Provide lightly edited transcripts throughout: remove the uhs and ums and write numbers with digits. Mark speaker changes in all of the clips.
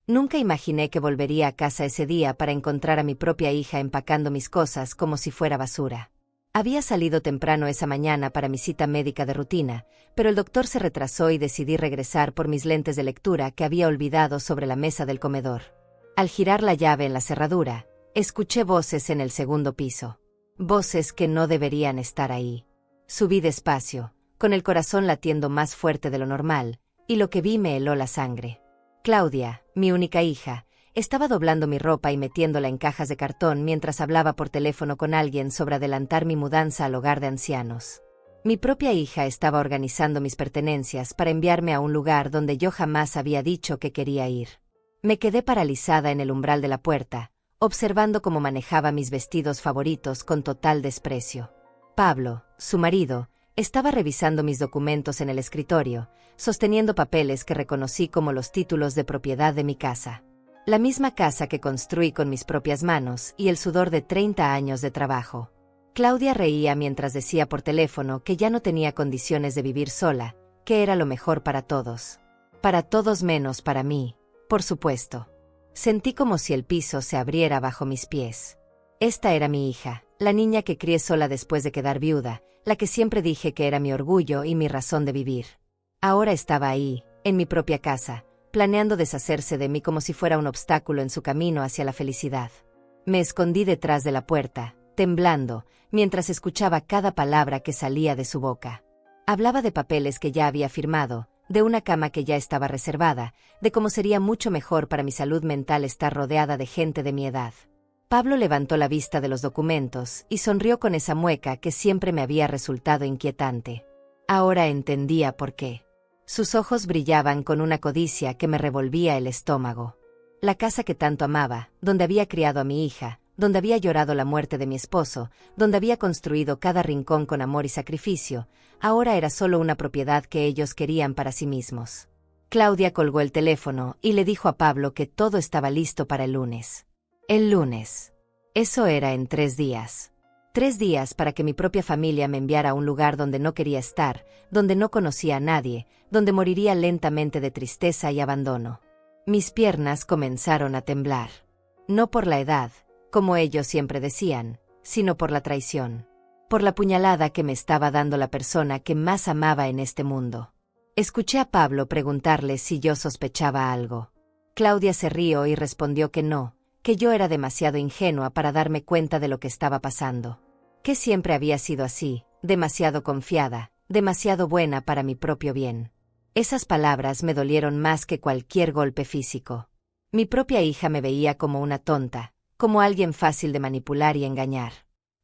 Speaker 1: Nunca imaginé que volvería a casa ese día para encontrar a mi propia hija empacando mis cosas como si fuera basura. Había salido temprano esa mañana para mi cita médica de rutina, pero el doctor se retrasó y decidí regresar por mis lentes de lectura que había olvidado sobre la mesa del comedor. Al girar la llave en la cerradura, escuché voces en el segundo piso. Voces que no deberían estar ahí. Subí despacio, con el corazón latiendo más fuerte de lo normal, y lo que vi me heló la sangre. Claudia, mi única hija, estaba doblando mi ropa y metiéndola en cajas de cartón mientras hablaba por teléfono con alguien sobre adelantar mi mudanza al hogar de ancianos. Mi propia hija estaba organizando mis pertenencias para enviarme a un lugar donde yo jamás había dicho que quería ir. Me quedé paralizada en el umbral de la puerta, observando cómo manejaba mis vestidos favoritos con total desprecio. Pablo, su marido, estaba revisando mis documentos en el escritorio, sosteniendo papeles que reconocí como los títulos de propiedad de mi casa. La misma casa que construí con mis propias manos y el sudor de 30 años de trabajo. Claudia reía mientras decía por teléfono que ya no tenía condiciones de vivir sola, que era lo mejor para todos. Para todos menos para mí, por supuesto. Sentí como si el piso se abriera bajo mis pies. Esta era mi hija, la niña que crié sola después de quedar viuda, la que siempre dije que era mi orgullo y mi razón de vivir. Ahora estaba ahí, en mi propia casa, planeando deshacerse de mí como si fuera un obstáculo en su camino hacia la felicidad. Me escondí detrás de la puerta, temblando, mientras escuchaba cada palabra que salía de su boca. Hablaba de papeles que ya había firmado, de una cama que ya estaba reservada, de cómo sería mucho mejor para mi salud mental estar rodeada de gente de mi edad. Pablo levantó la vista de los documentos y sonrió con esa mueca que siempre me había resultado inquietante. Ahora entendía por qué. Sus ojos brillaban con una codicia que me revolvía el estómago. La casa que tanto amaba, donde había criado a mi hija, donde había llorado la muerte de mi esposo, donde había construido cada rincón con amor y sacrificio, ahora era solo una propiedad que ellos querían para sí mismos. Claudia colgó el teléfono y le dijo a Pablo que todo estaba listo para el lunes. El lunes. Eso era en 3 días. 3 días para que mi propia familia me enviara a un lugar donde no quería estar, donde no conocía a nadie, donde moriría lentamente de tristeza y abandono. Mis piernas comenzaron a temblar. No por la edad, como ellos siempre decían, sino por la traición. Por la puñalada que me estaba dando la persona que más amaba en este mundo. Escuché a Pablo preguntarle si yo sospechaba algo. Claudia se rió y respondió que no, que yo era demasiado ingenua para darme cuenta de lo que estaba pasando. Que siempre había sido así, demasiado confiada, demasiado buena para mi propio bien. Esas palabras me dolieron más que cualquier golpe físico. Mi propia hija me veía como una tonta, como alguien fácil de manipular y engañar.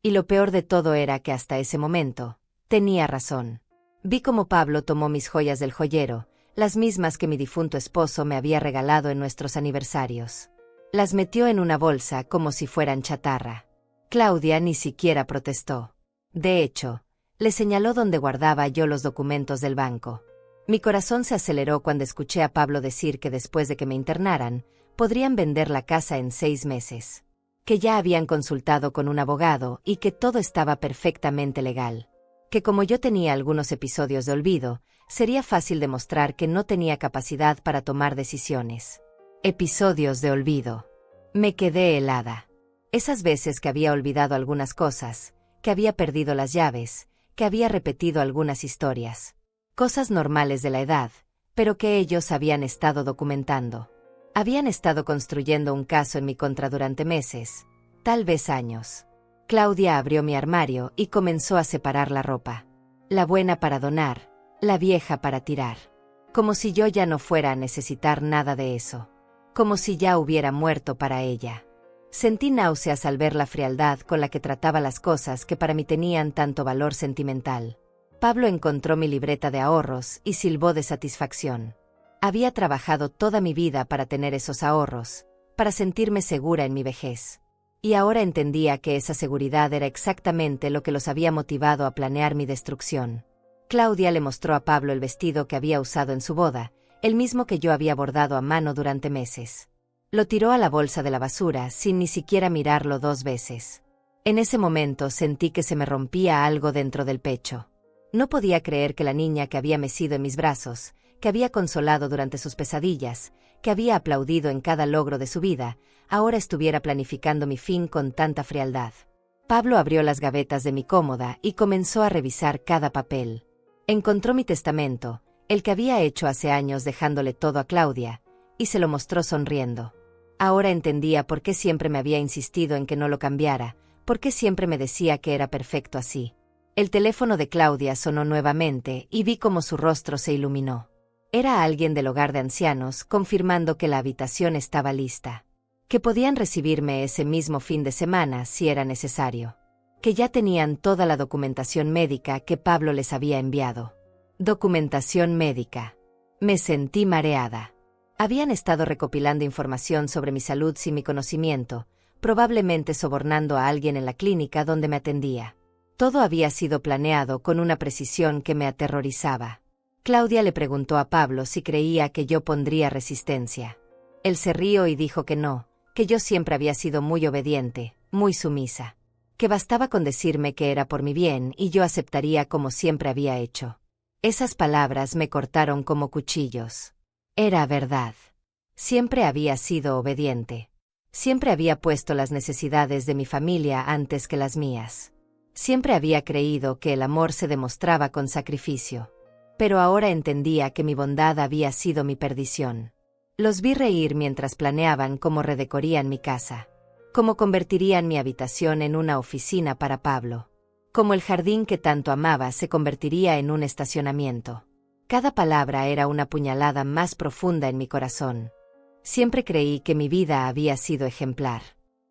Speaker 1: Y lo peor de todo era que hasta ese momento, tenía razón. Vi cómo Pablo tomó mis joyas del joyero, las mismas que mi difunto esposo me había regalado en nuestros aniversarios. Las metió en una bolsa como si fueran chatarra. Claudia ni siquiera protestó. De hecho, le señaló dónde guardaba yo los documentos del banco. Mi corazón se aceleró cuando escuché a Pablo decir que después de que me internaran, podrían vender la casa en 6 meses. Que ya habían consultado con un abogado y que todo estaba perfectamente legal. Que como yo tenía algunos episodios de olvido, sería fácil demostrar que no tenía capacidad para tomar decisiones. Episodios de olvido. Me quedé helada. Esas veces que había olvidado algunas cosas, que había perdido las llaves, que había repetido algunas historias. Cosas normales de la edad, pero que ellos habían estado documentando. Habían estado construyendo un caso en mi contra durante meses, tal vez años. Claudia abrió mi armario y comenzó a separar la ropa. La buena para donar, la vieja para tirar. Como si yo ya no fuera a necesitar nada de eso. Como si ya hubiera muerto para ella. Sentí náuseas al ver la frialdad con la que trataba las cosas que para mí tenían tanto valor sentimental. Pablo encontró mi libreta de ahorros y silbó de satisfacción. Había trabajado toda mi vida para tener esos ahorros, para sentirme segura en mi vejez. Y ahora entendía que esa seguridad era exactamente lo que los había motivado a planear mi destrucción. Claudia le mostró a Pablo el vestido que había usado en su boda, el mismo que yo había bordado a mano durante meses. Lo tiró a la bolsa de la basura sin ni siquiera mirarlo 2 veces. En ese momento sentí que se me rompía algo dentro del pecho. No podía creer que la niña que había mecido en mis brazos, que había consolado durante sus pesadillas, que había aplaudido en cada logro de su vida, ahora estuviera planificando mi fin con tanta frialdad. Pablo abrió las gavetas de mi cómoda y comenzó a revisar cada papel. Encontró mi testamento, el que había hecho hace años dejándole todo a Claudia, y se lo mostró sonriendo. Ahora entendía por qué siempre me había insistido en que no lo cambiara, por qué siempre me decía que era perfecto así. El teléfono de Claudia sonó nuevamente y vi cómo su rostro se iluminó. Era alguien del hogar de ancianos confirmando que la habitación estaba lista. Que podían recibirme ese mismo fin de semana si era necesario. Que ya tenían toda la documentación médica que Pablo les había enviado. Documentación médica. Me sentí mareada. Habían estado recopilando información sobre mi salud sin mi conocimiento, probablemente sobornando a alguien en la clínica donde me atendía. Todo había sido planeado con una precisión que me aterrorizaba. Claudia le preguntó a Pablo si creía que yo pondría resistencia. Él se rió y dijo que no, que yo siempre había sido muy obediente, muy sumisa. Que bastaba con decirme que era por mi bien y yo aceptaría como siempre había hecho. Esas palabras me cortaron como cuchillos. Era verdad. Siempre había sido obediente. Siempre había puesto las necesidades de mi familia antes que las mías. Siempre había creído que el amor se demostraba con sacrificio. Pero ahora entendía que mi bondad había sido mi perdición. Los vi reír mientras planeaban cómo redecorían mi casa. Cómo convertirían mi habitación en una oficina para Pablo. Cómo el jardín que tanto amaba se convertiría en un estacionamiento. Cada palabra era una puñalada más profunda en mi corazón. Siempre creí que mi vida había sido ejemplar.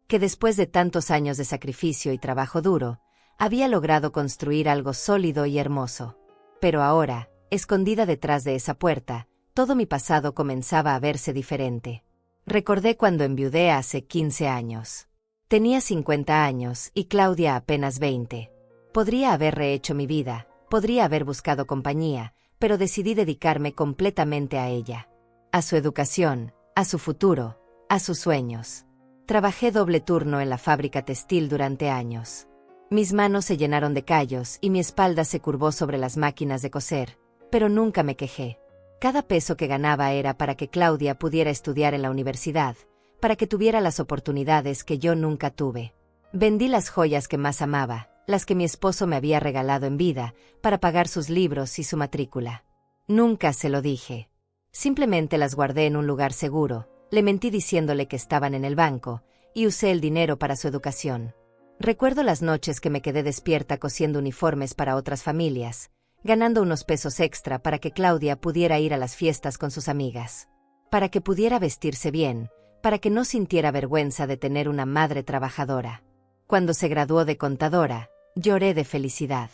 Speaker 1: Que después de tantos años de sacrificio y trabajo duro, había logrado construir algo sólido y hermoso. Pero ahora, escondida detrás de esa puerta, todo mi pasado comenzaba a verse diferente. Recordé cuando enviudé hace 15 años. Tenía 50 años y Claudia apenas 20. Podría haber rehecho mi vida, podría haber buscado compañía, pero decidí dedicarme completamente a ella. A su educación, a su futuro, a sus sueños. Trabajé doble turno en la fábrica textil durante años. Mis manos se llenaron de callos y mi espalda se curvó sobre las máquinas de coser, pero nunca me quejé. Cada peso que ganaba era para que Claudia pudiera estudiar en la universidad, para que tuviera las oportunidades que yo nunca tuve. Vendí las joyas que más amaba, las que mi esposo me había regalado en vida, para pagar sus libros y su matrícula. Nunca se lo dije. Simplemente las guardé en un lugar seguro, le mentí diciéndole que estaban en el banco, y usé el dinero para su educación. Recuerdo las noches que me quedé despierta cosiendo uniformes para otras familias, ganando unos pesos extra para que Claudia pudiera ir a las fiestas con sus amigas. Para que pudiera vestirse bien, para que no sintiera vergüenza de tener una madre trabajadora. Cuando se graduó de contadora, lloré de felicidad.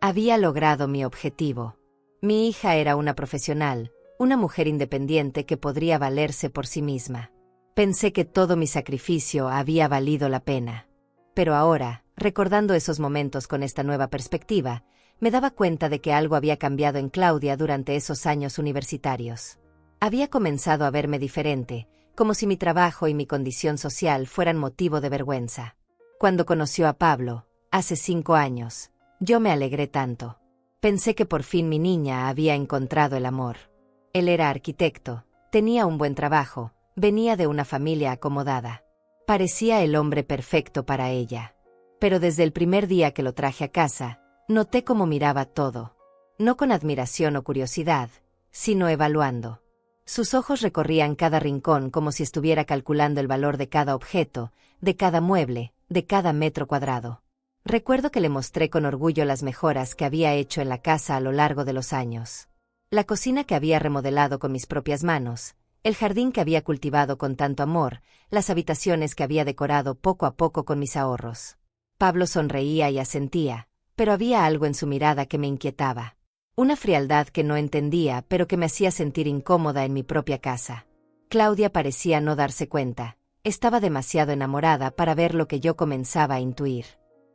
Speaker 1: Había logrado mi objetivo. Mi hija era una profesional, una mujer independiente que podría valerse por sí misma. Pensé que todo mi sacrificio había valido la pena. Pero ahora, recordando esos momentos con esta nueva perspectiva, me daba cuenta de que algo había cambiado en Claudia durante esos años universitarios. Había comenzado a verme diferente, como si mi trabajo y mi condición social fueran motivo de vergüenza. Cuando conoció a Pablo, hace 5 años, yo me alegré tanto. Pensé que por fin mi niña había encontrado el amor. Él era arquitecto, tenía un buen trabajo, venía de una familia acomodada. Parecía el hombre perfecto para ella. Pero desde el primer día que lo traje a casa, noté cómo miraba todo. No con admiración o curiosidad, sino evaluando. Sus ojos recorrían cada rincón como si estuviera calculando el valor de cada objeto, de cada mueble, de cada metro cuadrado. Recuerdo que le mostré con orgullo las mejoras que había hecho en la casa a lo largo de los años. La cocina que había remodelado con mis propias manos, el jardín que había cultivado con tanto amor, las habitaciones que había decorado poco a poco con mis ahorros. Pablo sonreía y asentía, pero había algo en su mirada que me inquietaba. Una frialdad que no entendía, pero que me hacía sentir incómoda en mi propia casa. Claudia parecía no darse cuenta. Estaba demasiado enamorada para ver lo que yo comenzaba a intuir.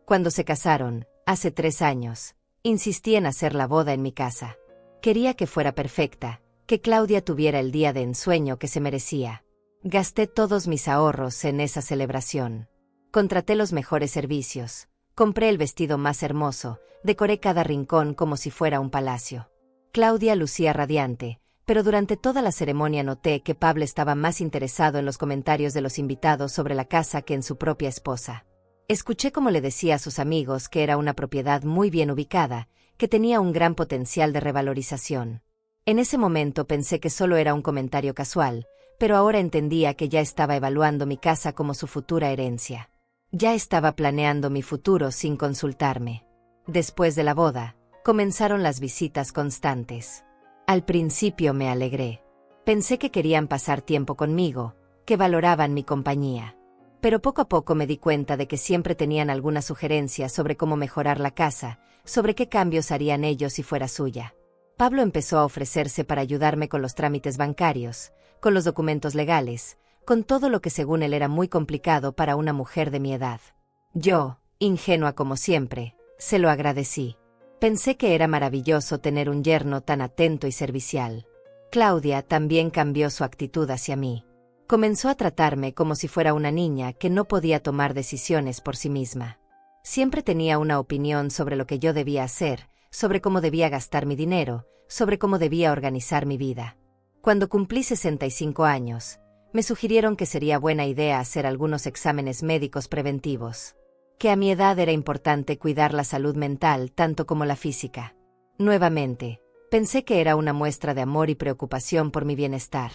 Speaker 1: Cuando se casaron, hace 3 años, insistí en hacer la boda en mi casa. Quería que fuera perfecta, que Claudia tuviera el día de ensueño que se merecía. Gasté todos mis ahorros en esa celebración. Contraté los mejores servicios, compré el vestido más hermoso, decoré cada rincón como si fuera un palacio. Claudia lucía radiante, pero durante toda la ceremonia noté que Pablo estaba más interesado en los comentarios de los invitados sobre la casa que en su propia esposa. Escuché cómo le decía a sus amigos que era una propiedad muy bien ubicada, que tenía un gran potencial de revalorización. En ese momento pensé que solo era un comentario casual, pero ahora entendía que ya estaba evaluando mi casa como su futura herencia. Ya estaba planeando mi futuro sin consultarme. Después de la boda, comenzaron las visitas constantes. Al principio me alegré. Pensé que querían pasar tiempo conmigo, que valoraban mi compañía. Pero poco a poco me di cuenta de que siempre tenían alguna sugerencia sobre cómo mejorar la casa, sobre qué cambios harían ellos si fuera suya. Pablo empezó a ofrecerse para ayudarme con los trámites bancarios, con los documentos legales, con todo lo que según él era muy complicado para una mujer de mi edad. Yo, ingenua como siempre, se lo agradecí. Pensé que era maravilloso tener un yerno tan atento y servicial. Claudia también cambió su actitud hacia mí. Comenzó a tratarme como si fuera una niña que no podía tomar decisiones por sí misma. Siempre tenía una opinión sobre lo que yo debía hacer, sobre cómo debía gastar mi dinero, sobre cómo debía organizar mi vida. Cuando cumplí 65 años, me sugirieron que sería buena idea hacer algunos exámenes médicos preventivos. Que a mi edad era importante cuidar la salud mental tanto como la física. Nuevamente, pensé que era una muestra de amor y preocupación por mi bienestar.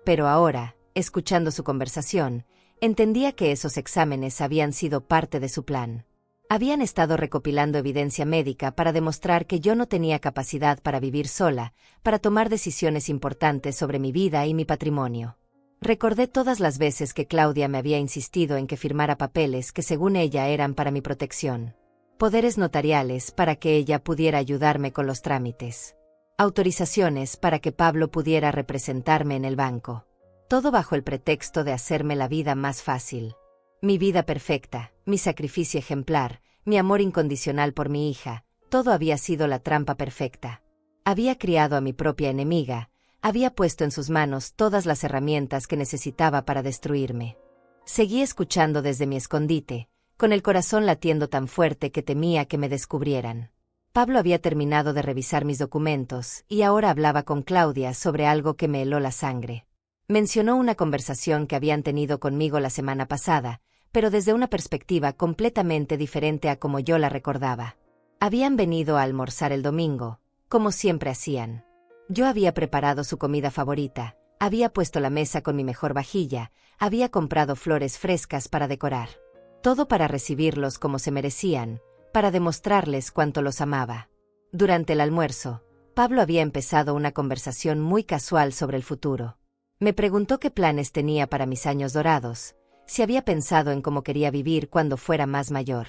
Speaker 1: Pero ahora, escuchando su conversación, entendía que esos exámenes habían sido parte de su plan. Habían estado recopilando evidencia médica para demostrar que yo no tenía capacidad para vivir sola, para tomar decisiones importantes sobre mi vida y mi patrimonio. Recordé todas las veces que Claudia me había insistido en que firmara papeles que según ella eran para mi protección. Poderes notariales para que ella pudiera ayudarme con los trámites. Autorizaciones para que Pablo pudiera representarme en el banco. Todo bajo el pretexto de hacerme la vida más fácil. Mi vida perfecta, mi sacrificio ejemplar, mi amor incondicional por mi hija, todo había sido la trampa perfecta. Había criado a mi propia enemiga, había puesto en sus manos todas las herramientas que necesitaba para destruirme. Seguí escuchando desde mi escondite, con el corazón latiendo tan fuerte que temía que me descubrieran. Pablo había terminado de revisar mis documentos y ahora hablaba con Claudia sobre algo que me heló la sangre. Mencionó una conversación que habían tenido conmigo la semana pasada, pero desde una perspectiva completamente diferente a como yo la recordaba. Habían venido a almorzar el domingo, como siempre hacían. Yo había preparado su comida favorita, había puesto la mesa con mi mejor vajilla, había comprado flores frescas para decorar. Todo para recibirlos como se merecían, para demostrarles cuánto los amaba. Durante el almuerzo, Pablo había empezado una conversación muy casual sobre el futuro. Me preguntó qué planes tenía para mis años dorados, si había pensado en cómo quería vivir cuando fuera más mayor.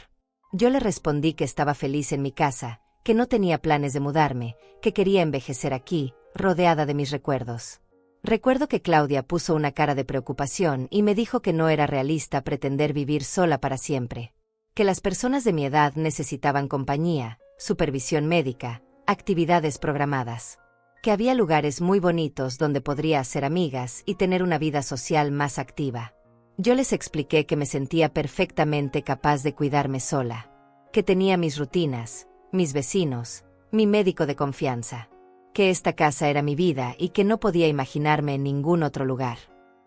Speaker 1: Yo le respondí que estaba feliz en mi casa, que no tenía planes de mudarme, que quería envejecer aquí, rodeada de mis recuerdos. Recuerdo que Claudia puso una cara de preocupación y me dijo que no era realista pretender vivir sola para siempre. Que las personas de mi edad necesitaban compañía, supervisión médica, actividades programadas. Que había lugares muy bonitos donde podría hacer amigas y tener una vida social más activa. Yo les expliqué que me sentía perfectamente capaz de cuidarme sola. Que tenía mis rutinas, mis vecinos, mi médico de confianza. Que esta casa era mi vida y que no podía imaginarme en ningún otro lugar.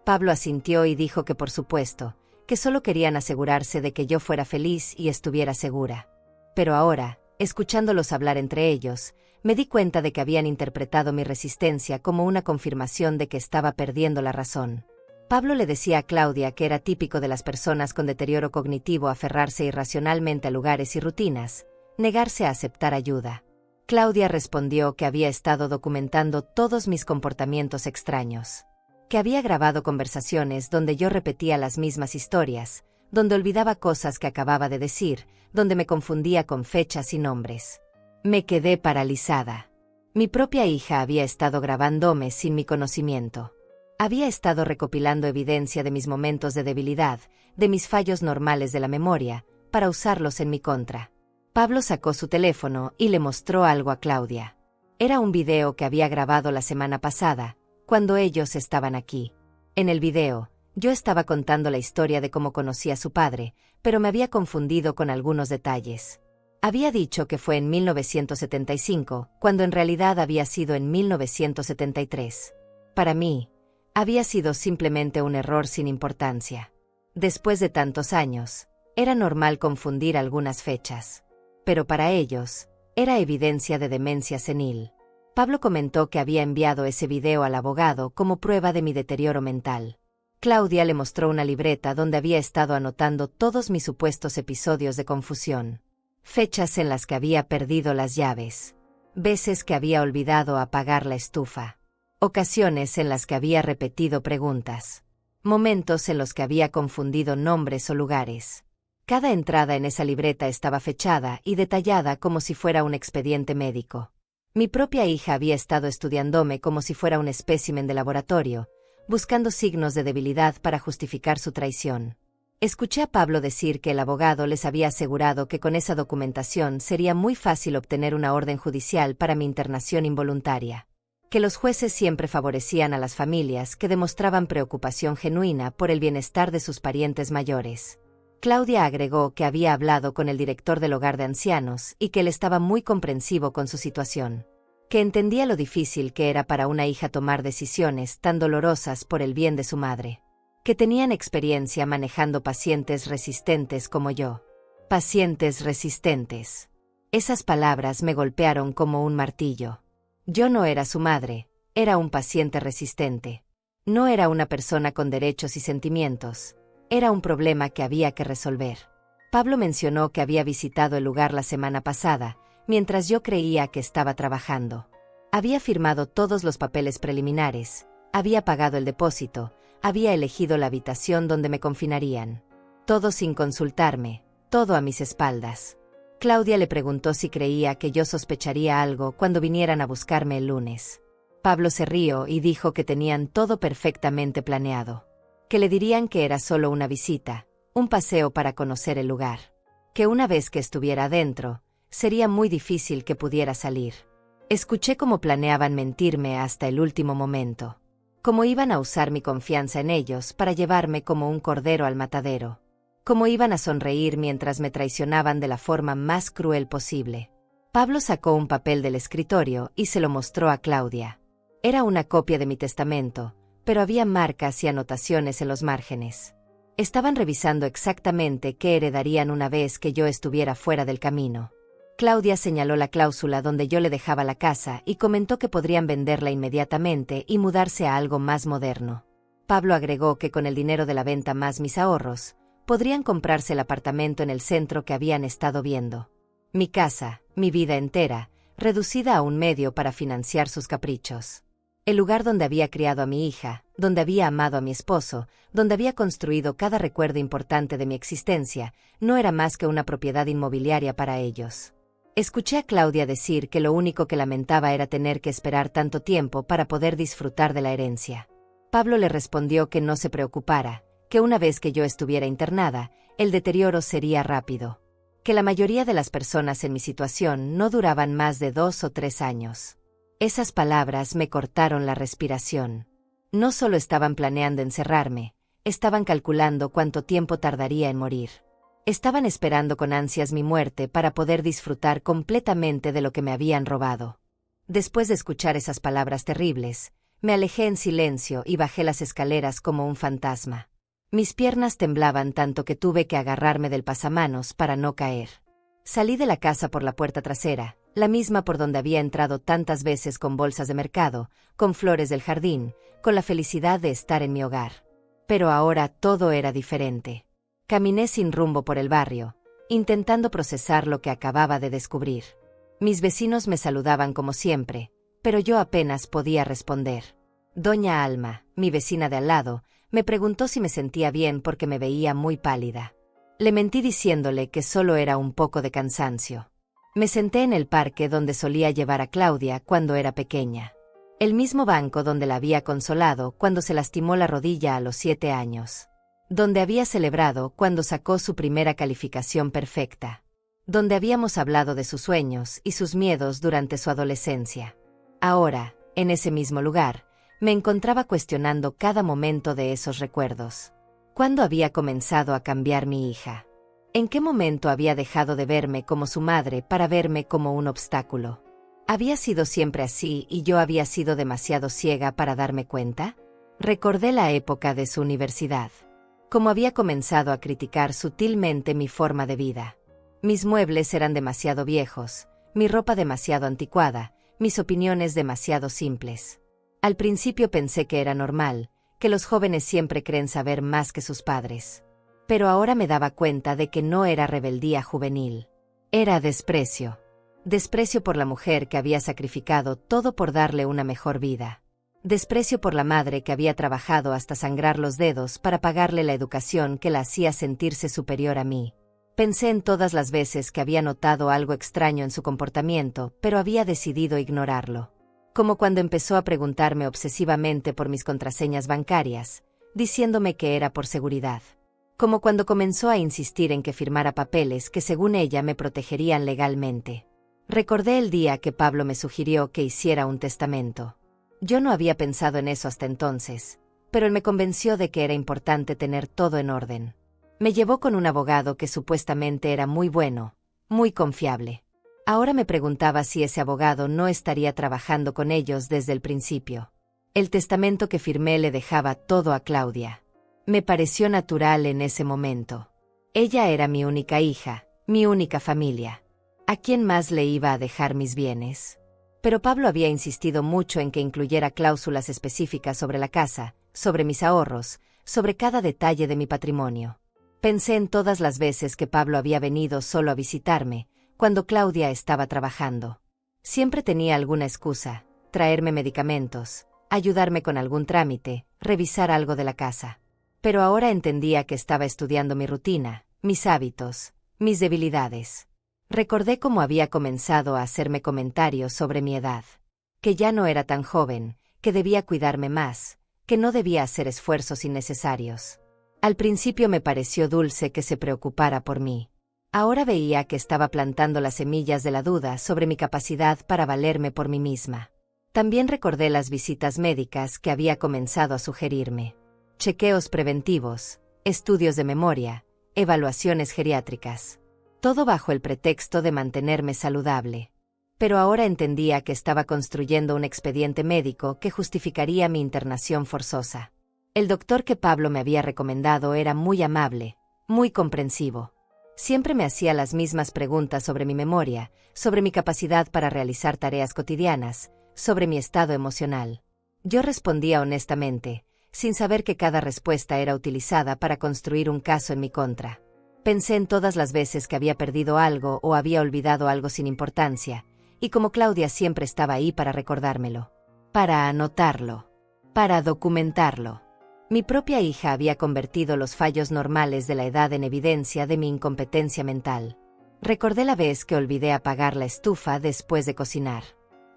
Speaker 1: Pablo asintió y dijo que por supuesto, que solo querían asegurarse de que yo fuera feliz y estuviera segura. Pero ahora, escuchándolos hablar entre ellos, me di cuenta de que habían interpretado mi resistencia como una confirmación de que estaba perdiendo la razón. Pablo le decía a Claudia que era típico de las personas con deterioro cognitivo aferrarse irracionalmente a lugares y rutinas, negarse a aceptar ayuda. Claudia respondió que había estado documentando todos mis comportamientos extraños. Que había grabado conversaciones donde yo repetía las mismas historias, donde olvidaba cosas que acababa de decir, donde me confundía con fechas y nombres. Me quedé paralizada. Mi propia hija había estado grabándome sin mi conocimiento. Había estado recopilando evidencia de mis momentos de debilidad, de mis fallos normales de la memoria, para usarlos en mi contra. Pablo sacó su teléfono y le mostró algo a Claudia. Era un video que había grabado la semana pasada, cuando ellos estaban aquí. En el video, yo estaba contando la historia de cómo conocí a su padre, pero me había confundido con algunos detalles. Había dicho que fue en 1975, cuando en realidad había sido en 1973. Para mí, había sido simplemente un error sin importancia. Después de tantos años, era normal confundir algunas fechas. Pero para ellos, era evidencia de demencia senil. Pablo comentó que había enviado ese video al abogado como prueba de mi deterioro mental. Claudia le mostró una libreta donde había estado anotando todos mis supuestos episodios de confusión. Fechas en las que había perdido las llaves. Veces que había olvidado apagar la estufa. Ocasiones en las que había repetido preguntas. Momentos en los que había confundido nombres o lugares. Cada entrada en esa libreta estaba fechada y detallada como si fuera un expediente médico. Mi propia hija había estado estudiándome como si fuera un espécimen de laboratorio, buscando signos de debilidad para justificar su traición. Escuché a Pablo decir que el abogado les había asegurado que con esa documentación sería muy fácil obtener una orden judicial para mi internación involuntaria. Que los jueces siempre favorecían a las familias que demostraban preocupación genuina por el bienestar de sus parientes mayores. Claudia agregó que había hablado con el director del hogar de ancianos y que él estaba muy comprensivo con su situación. Que entendía lo difícil que era para una hija tomar decisiones tan dolorosas por el bien de su madre. Que tenían experiencia manejando pacientes resistentes como yo. Pacientes resistentes. Esas palabras me golpearon como un martillo. Yo no era su madre, era un paciente resistente. No era una persona con derechos y sentimientos. Era un problema que había que resolver. Pablo mencionó que había visitado el lugar la semana pasada, mientras yo creía que estaba trabajando. Había firmado todos los papeles preliminares, había pagado el depósito, había elegido la habitación donde me confinarían. Todo sin consultarme, todo a mis espaldas. Claudia le preguntó si creía que yo sospecharía algo cuando vinieran a buscarme el lunes. Pablo se rió y dijo que tenían todo perfectamente planeado. Que le dirían que era solo una visita, un paseo para conocer el lugar. Que una vez que estuviera adentro, sería muy difícil que pudiera salir. Escuché cómo planeaban mentirme hasta el último momento. Cómo iban a usar mi confianza en ellos para llevarme como un cordero al matadero. Cómo iban a sonreír mientras me traicionaban de la forma más cruel posible. Pablo sacó un papel del escritorio y se lo mostró a Claudia. Era una copia de mi testamento, pero había marcas y anotaciones en los márgenes. Estaban revisando exactamente qué heredarían una vez que yo estuviera fuera del camino. Claudia señaló la cláusula donde yo le dejaba la casa y comentó que podrían venderla inmediatamente y mudarse a algo más moderno. Pablo agregó que con el dinero de la venta más mis ahorros, podrían comprarse el apartamento en el centro que habían estado viendo. Mi casa, mi vida entera, reducida a un medio para financiar sus caprichos. El lugar donde había criado a mi hija, donde había amado a mi esposo, donde había construido cada recuerdo importante de mi existencia, no era más que una propiedad inmobiliaria para ellos. Escuché a Claudia decir que lo único que lamentaba era tener que esperar tanto tiempo para poder disfrutar de la herencia. Pablo le respondió que no se preocupara, que una vez que yo estuviera internada, el deterioro sería rápido. Que la mayoría de las personas en mi situación no duraban más de 2 o 3 años. Esas palabras me cortaron la respiración. No solo estaban planeando encerrarme, estaban calculando cuánto tiempo tardaría en morir. Estaban esperando con ansias mi muerte para poder disfrutar completamente de lo que me habían robado. Después de escuchar esas palabras terribles, me alejé en silencio y bajé las escaleras como un fantasma. Mis piernas temblaban tanto que tuve que agarrarme del pasamanos para no caer. Salí de la casa por la puerta trasera, la misma por donde había entrado tantas veces con bolsas de mercado, con flores del jardín, con la felicidad de estar en mi hogar. Pero ahora todo era diferente. Caminé sin rumbo por el barrio, intentando procesar lo que acababa de descubrir. Mis vecinos me saludaban como siempre, pero yo apenas podía responder. Doña Alma, mi vecina de al lado, me preguntó si me sentía bien porque me veía muy pálida. Le mentí diciéndole que solo era un poco de cansancio. Me senté en el parque donde solía llevar a Claudia cuando era pequeña. El mismo banco donde la había consolado cuando se lastimó la rodilla a los 7 años. Donde había celebrado cuando sacó su primera calificación perfecta. Donde habíamos hablado de sus sueños y sus miedos durante su adolescencia. Ahora, en ese mismo lugar, me encontraba cuestionando cada momento de esos recuerdos. ¿Cuándo había comenzado a cambiar mi hija? ¿En qué momento había dejado de verme como su madre para verme como un obstáculo? ¿Había sido siempre así y yo había sido demasiado ciega para darme cuenta? Recordé la época de su universidad. Cómo había comenzado a criticar sutilmente mi forma de vida. Mis muebles eran demasiado viejos, mi ropa demasiado anticuada, mis opiniones demasiado simples. Al principio pensé que era normal, que los jóvenes siempre creen saber más que sus padres. Pero ahora me daba cuenta de que no era rebeldía juvenil. Era desprecio. Desprecio por la mujer que había sacrificado todo por darle una mejor vida. Desprecio por la madre que había trabajado hasta sangrar los dedos para pagarle la educación que la hacía sentirse superior a mí. Pensé en todas las veces que había notado algo extraño en su comportamiento, pero había decidido ignorarlo. Como cuando empezó a preguntarme obsesivamente por mis contraseñas bancarias, diciéndome que era por seguridad. Como cuando comenzó a insistir en que firmara papeles que según ella me protegerían legalmente. Recordé el día que Pablo me sugirió que hiciera un testamento. Yo no había pensado en eso hasta entonces, pero él me convenció de que era importante tener todo en orden. Me llevó con un abogado que supuestamente era muy bueno, muy confiable. Ahora me preguntaba si ese abogado no estaría trabajando con ellos desde el principio. El testamento que firmé le dejaba todo a Claudia. Me pareció natural en ese momento. Ella era mi única hija, mi única familia. ¿A quién más le iba a dejar mis bienes? Pero Pablo había insistido mucho en que incluyera cláusulas específicas sobre la casa, sobre mis ahorros, sobre cada detalle de mi patrimonio. Pensé en todas las veces que Pablo había venido solo a visitarme, cuando Claudia estaba trabajando. Siempre tenía alguna excusa, traerme medicamentos, ayudarme con algún trámite, revisar algo de la casa. Pero ahora entendía que estaba estudiando mi rutina, mis hábitos, mis debilidades. Recordé cómo había comenzado a hacerme comentarios sobre mi edad. Que ya no era tan joven, que debía cuidarme más, que no debía hacer esfuerzos innecesarios. Al principio me pareció dulce que se preocupara por mí. Ahora veía que estaba plantando las semillas de la duda sobre mi capacidad para valerme por mí misma. También recordé las visitas médicas que había comenzado a sugerirme. Chequeos preventivos, estudios de memoria, evaluaciones geriátricas. Todo bajo el pretexto de mantenerme saludable. Pero ahora entendía que estaba construyendo un expediente médico que justificaría mi internación forzosa. El doctor que Pablo me había recomendado era muy amable, muy comprensivo. Siempre me hacía las mismas preguntas sobre mi memoria, sobre mi capacidad para realizar tareas cotidianas, sobre mi estado emocional. Yo respondía honestamente, sin saber que cada respuesta era utilizada para construir un caso en mi contra. Pensé en todas las veces que había perdido algo o había olvidado algo sin importancia, y como Claudia siempre estaba ahí para recordármelo, para anotarlo, para documentarlo. Mi propia hija había convertido los fallos normales de la edad en evidencia de mi incompetencia mental. Recordé la vez que olvidé apagar la estufa después de cocinar.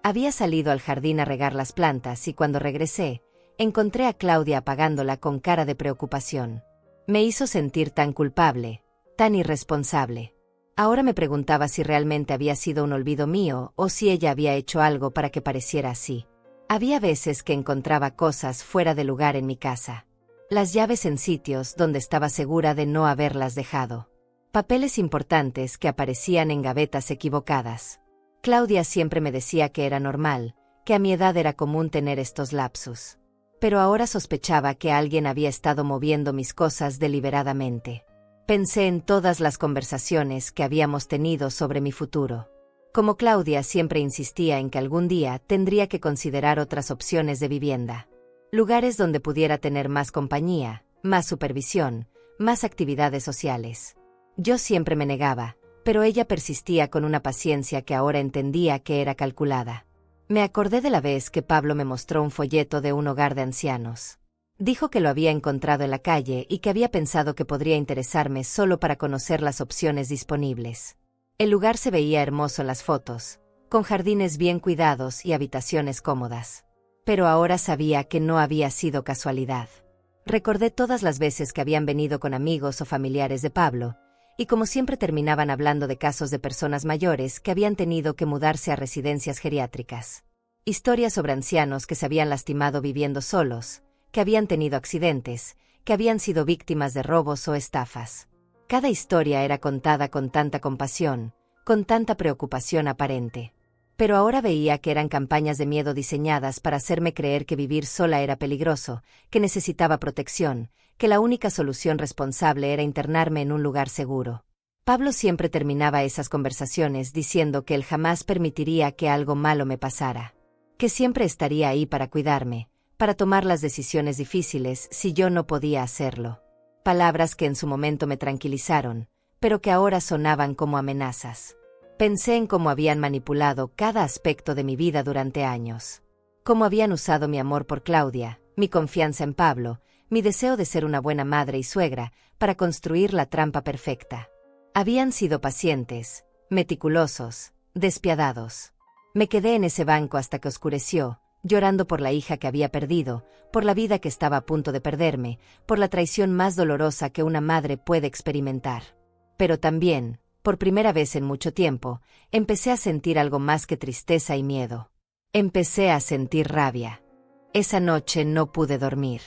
Speaker 1: Había salido al jardín a regar las plantas y cuando regresé, encontré a Claudia apagándola con cara de preocupación. Me hizo sentir tan culpable, tan irresponsable. Ahora me preguntaba si realmente había sido un olvido mío o si ella había hecho algo para que pareciera así. Había veces que encontraba cosas fuera de lugar en mi casa. Las llaves en sitios donde estaba segura de no haberlas dejado. Papeles importantes que aparecían en gavetas equivocadas. Claudia siempre me decía que era normal, que a mi edad era común tener estos lapsus. Pero ahora sospechaba que alguien había estado moviendo mis cosas deliberadamente. Pensé en todas las conversaciones que habíamos tenido sobre mi futuro. Como Claudia siempre insistía en que algún día tendría que considerar otras opciones de vivienda. Lugares donde pudiera tener más compañía, más supervisión, más actividades sociales. Yo siempre me negaba, pero ella persistía con una paciencia que ahora entendía que era calculada. Me acordé de la vez que Pablo me mostró un folleto de un hogar de ancianos. Dijo que lo había encontrado en la calle y que había pensado que podría interesarme solo para conocer las opciones disponibles. El lugar se veía hermoso en las fotos, con jardines bien cuidados y habitaciones cómodas. Pero ahora sabía que no había sido casualidad. Recordé todas las veces que habían venido con amigos o familiares de Pablo, y como siempre terminaban hablando de casos de personas mayores que habían tenido que mudarse a residencias geriátricas. Historias sobre ancianos que se habían lastimado viviendo solos, que habían tenido accidentes, que habían sido víctimas de robos o estafas. Cada historia era contada con tanta compasión, con tanta preocupación aparente. Pero ahora veía que eran campañas de miedo diseñadas para hacerme creer que vivir sola era peligroso, que necesitaba protección, que la única solución responsable era internarme en un lugar seguro. Pablo siempre terminaba esas conversaciones diciendo que él jamás permitiría que algo malo me pasara, que siempre estaría ahí para cuidarme, para tomar las decisiones difíciles si yo no podía hacerlo. Palabras que en su momento me tranquilizaron, pero que ahora sonaban como amenazas. Pensé en cómo habían manipulado cada aspecto de mi vida durante años. Cómo habían usado mi amor por Claudia, mi confianza en Pablo, mi deseo de ser una buena madre y suegra, para construir la trampa perfecta. Habían sido pacientes, meticulosos, despiadados. Me quedé en ese banco hasta que oscureció, llorando por la hija que había perdido, por la vida que estaba a punto de perderme, por la traición más dolorosa que una madre puede experimentar. Pero también, por primera vez en mucho tiempo, empecé a sentir algo más que tristeza y miedo. Empecé a sentir rabia. Esa noche no pude dormir.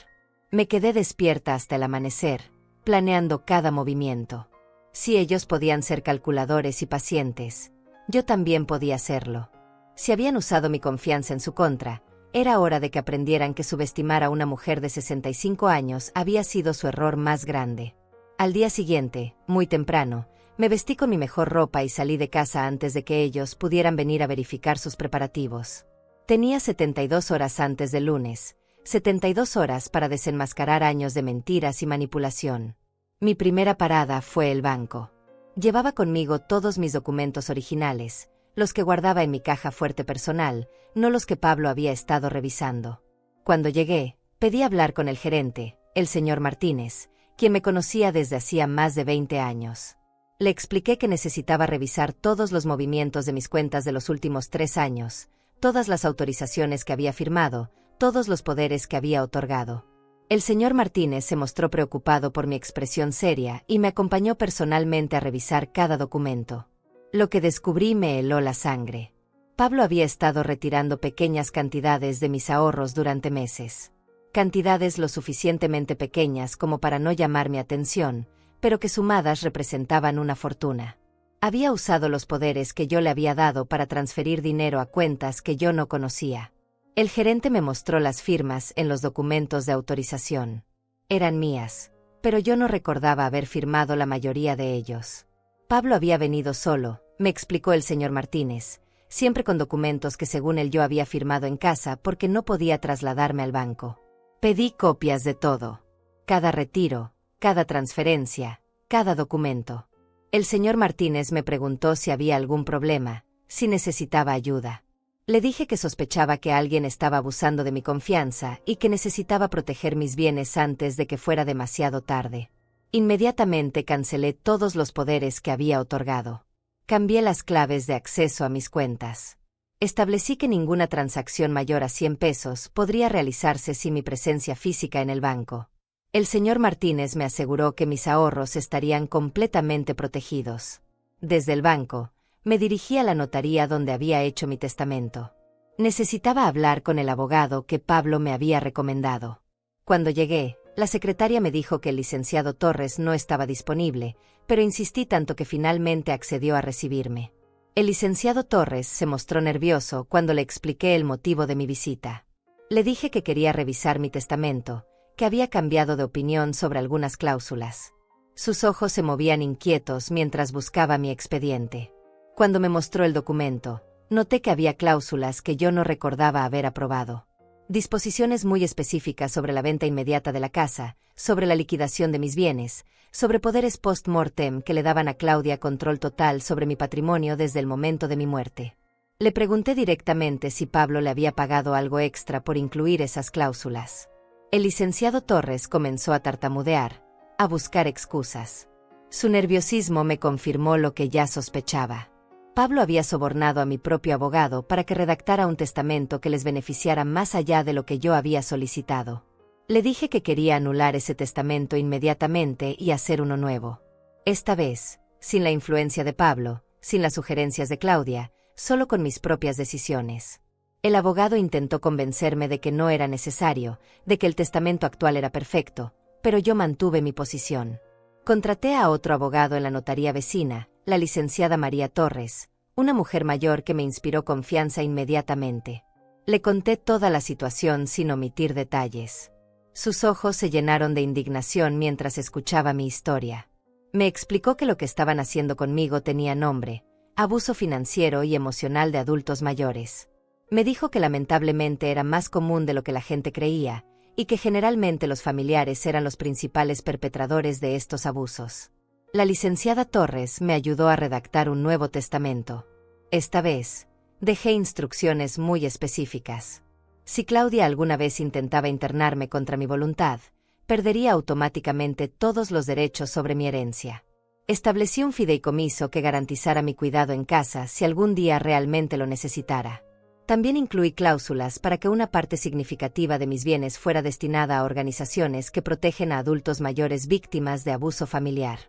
Speaker 1: Me quedé despierta hasta el amanecer, planeando cada movimiento. Si ellos podían ser calculadores y pacientes, yo también podía serlo. Si habían usado mi confianza en su contra, era hora de que aprendieran que subestimar a una mujer de 65 años había sido su error más grande. Al día siguiente, muy temprano, me vestí con mi mejor ropa y salí de casa antes de que ellos pudieran venir a verificar sus preparativos. Tenía 72 horas antes del lunes, 72 horas para desenmascarar años de mentiras y manipulación. Mi primera parada fue el banco. Llevaba conmigo todos mis documentos originales, los que guardaba en mi caja fuerte personal, no los que Pablo había estado revisando. Cuando llegué, pedí hablar con el gerente, el señor Martínez, quien me conocía desde hacía más de 20 años. Le expliqué que necesitaba revisar todos los movimientos de mis cuentas de los últimos 3 años, todas las autorizaciones que había firmado, todos los poderes que había otorgado. El señor Martínez se mostró preocupado por mi expresión seria y me acompañó personalmente a revisar cada documento. Lo que descubrí me heló la sangre. Pablo había estado retirando pequeñas cantidades de mis ahorros durante meses. Cantidades lo suficientemente pequeñas como para no llamar mi atención, pero que sumadas representaban una fortuna. Había usado los poderes que yo le había dado para transferir dinero a cuentas que yo no conocía. El gerente me mostró las firmas en los documentos de autorización. Eran mías, pero yo no recordaba haber firmado la mayoría de ellos. Pablo había venido solo, me explicó el señor Martínez, siempre con documentos que según él yo había firmado en casa porque no podía trasladarme al banco. Pedí copias de todo. Cada retiro, cada transferencia, cada documento. El señor Martínez me preguntó si había algún problema, si necesitaba ayuda. Le dije que sospechaba que alguien estaba abusando de mi confianza y que necesitaba proteger mis bienes antes de que fuera demasiado tarde. Inmediatamente cancelé todos los poderes que había otorgado. Cambié las claves de acceso a mis cuentas. Establecí que ninguna transacción mayor a 100 pesos podría realizarse sin mi presencia física en el banco. El señor Martínez me aseguró que mis ahorros estarían completamente protegidos. Desde el banco, me dirigí a la notaría donde había hecho mi testamento. Necesitaba hablar con el abogado que Pablo me había recomendado. Cuando llegué, la secretaria me dijo que el licenciado Torres no estaba disponible, pero insistí tanto que finalmente accedió a recibirme. El licenciado Torres se mostró nervioso cuando le expliqué el motivo de mi visita. Le dije que quería revisar mi testamento, que había cambiado de opinión sobre algunas cláusulas. Sus ojos se movían inquietos mientras buscaba mi expediente. Cuando me mostró el documento, noté que había cláusulas que yo no recordaba haber aprobado. Disposiciones muy específicas sobre la venta inmediata de la casa, sobre la liquidación de mis bienes, sobre poderes post-mortem que le daban a Claudia control total sobre mi patrimonio desde el momento de mi muerte. Le pregunté directamente si Pablo le había pagado algo extra por incluir esas cláusulas. El licenciado Torres comenzó a tartamudear, a buscar excusas. Su nerviosismo me confirmó lo que ya sospechaba. Pablo había sobornado a mi propio abogado para que redactara un testamento que les beneficiara más allá de lo que yo había solicitado. Le dije que quería anular ese testamento inmediatamente y hacer uno nuevo. Esta vez, sin la influencia de Pablo, sin las sugerencias de Claudia, solo con mis propias decisiones. El abogado intentó convencerme de que no era necesario, de que el testamento actual era perfecto, pero yo mantuve mi posición. Contraté a otro abogado en la notaría vecina, la licenciada María Torres, una mujer mayor que me inspiró confianza inmediatamente. Le conté toda la situación sin omitir detalles. Sus ojos se llenaron de indignación mientras escuchaba mi historia. Me explicó que lo que estaban haciendo conmigo tenía nombre: abuso financiero y emocional de adultos mayores. Me dijo que lamentablemente era más común de lo que la gente creía, y que generalmente los familiares eran los principales perpetradores de estos abusos. La licenciada Torres me ayudó a redactar un nuevo testamento. Esta vez, dejé instrucciones muy específicas. Si Claudia alguna vez intentaba internarme contra mi voluntad, perdería automáticamente todos los derechos sobre mi herencia. Establecí un fideicomiso que garantizara mi cuidado en casa si algún día realmente lo necesitara. También incluí cláusulas para que una parte significativa de mis bienes fuera destinada a organizaciones que protegen a adultos mayores víctimas de abuso familiar.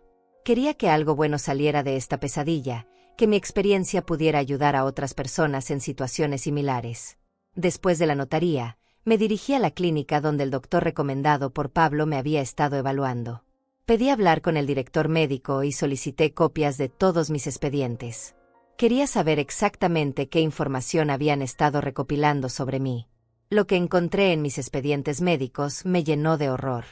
Speaker 1: Quería que algo bueno saliera de esta pesadilla, que mi experiencia pudiera ayudar a otras personas en situaciones similares. Después de la notaría, me dirigí a la clínica donde el doctor recomendado por Pablo me había estado evaluando. Pedí hablar con el director médico y solicité copias de todos mis expedientes. Quería saber exactamente qué información habían estado recopilando sobre mí. Lo que encontré en mis expedientes médicos me llenó de horror.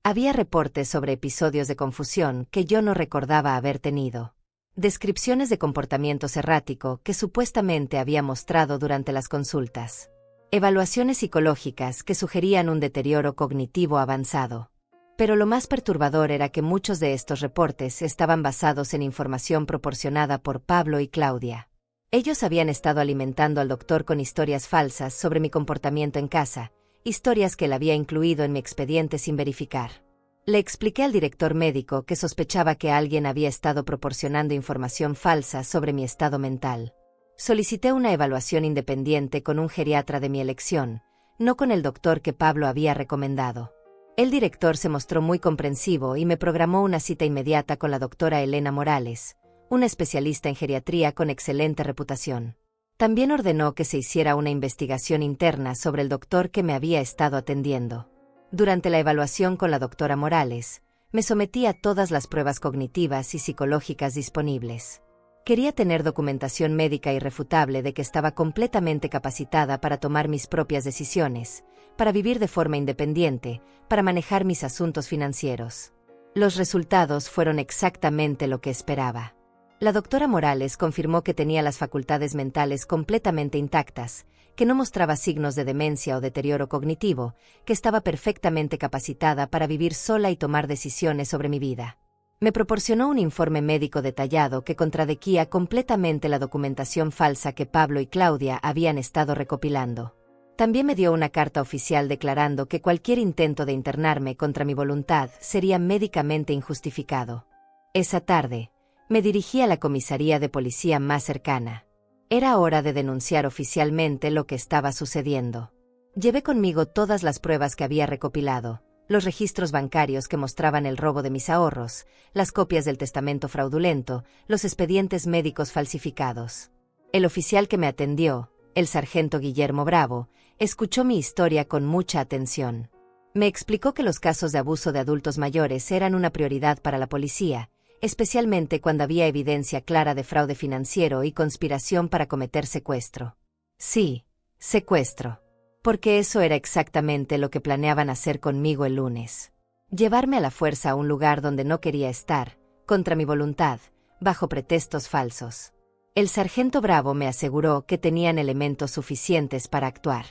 Speaker 1: Había reportes sobre episodios de confusión que yo no recordaba haber tenido. Descripciones de comportamiento errático que supuestamente había mostrado durante las consultas. Evaluaciones psicológicas que sugerían un deterioro cognitivo avanzado. Pero lo más perturbador era que muchos de estos reportes estaban basados en información proporcionada por Pablo y Claudia. Ellos habían estado alimentando al doctor con historias falsas sobre mi comportamiento en casa, historias que él había incluido en mi expediente sin verificar. Le expliqué al director médico que sospechaba que alguien había estado proporcionando información falsa sobre mi estado mental. Solicité una evaluación independiente con un geriatra de mi elección, no con el doctor que Pablo había recomendado. El director se mostró muy comprensivo y me programó una cita inmediata con la doctora Elena Morales, una especialista en geriatría con excelente reputación. También ordenó que se hiciera una investigación interna sobre el doctor que me había estado atendiendo. Durante la evaluación con la doctora Morales, me sometí a todas las pruebas cognitivas y psicológicas disponibles. Quería tener documentación médica irrefutable de que estaba completamente capacitada para tomar mis propias decisiones, para vivir de forma independiente, para manejar mis asuntos financieros. Los resultados fueron exactamente lo que esperaba. La doctora Morales confirmó que tenía las facultades mentales completamente intactas, que no mostraba signos de demencia o deterioro cognitivo, que estaba perfectamente capacitada para vivir sola y tomar decisiones sobre mi vida. Me proporcionó un informe médico detallado que contradecía completamente la documentación falsa que Pablo y Claudia habían estado recopilando. También me dio una carta oficial declarando que cualquier intento de internarme contra mi voluntad sería médicamente injustificado. Esa tarde, me dirigí a la comisaría de policía más cercana. Era hora de denunciar oficialmente lo que estaba sucediendo. Llevé conmigo todas las pruebas que había recopilado, los registros bancarios que mostraban el robo de mis ahorros, las copias del testamento fraudulento, los expedientes médicos falsificados. El oficial que me atendió, el sargento Guillermo Bravo, escuchó mi historia con mucha atención. Me explicó que los casos de abuso de adultos mayores eran una prioridad para la policía, especialmente cuando había evidencia clara de fraude financiero y conspiración para cometer secuestro. Sí, secuestro. Porque eso era exactamente lo que planeaban hacer conmigo el lunes. Llevarme a la fuerza a un lugar donde no quería estar, contra mi voluntad, bajo pretextos falsos. El sargento Bravo me aseguró que tenían elementos suficientes para actuar.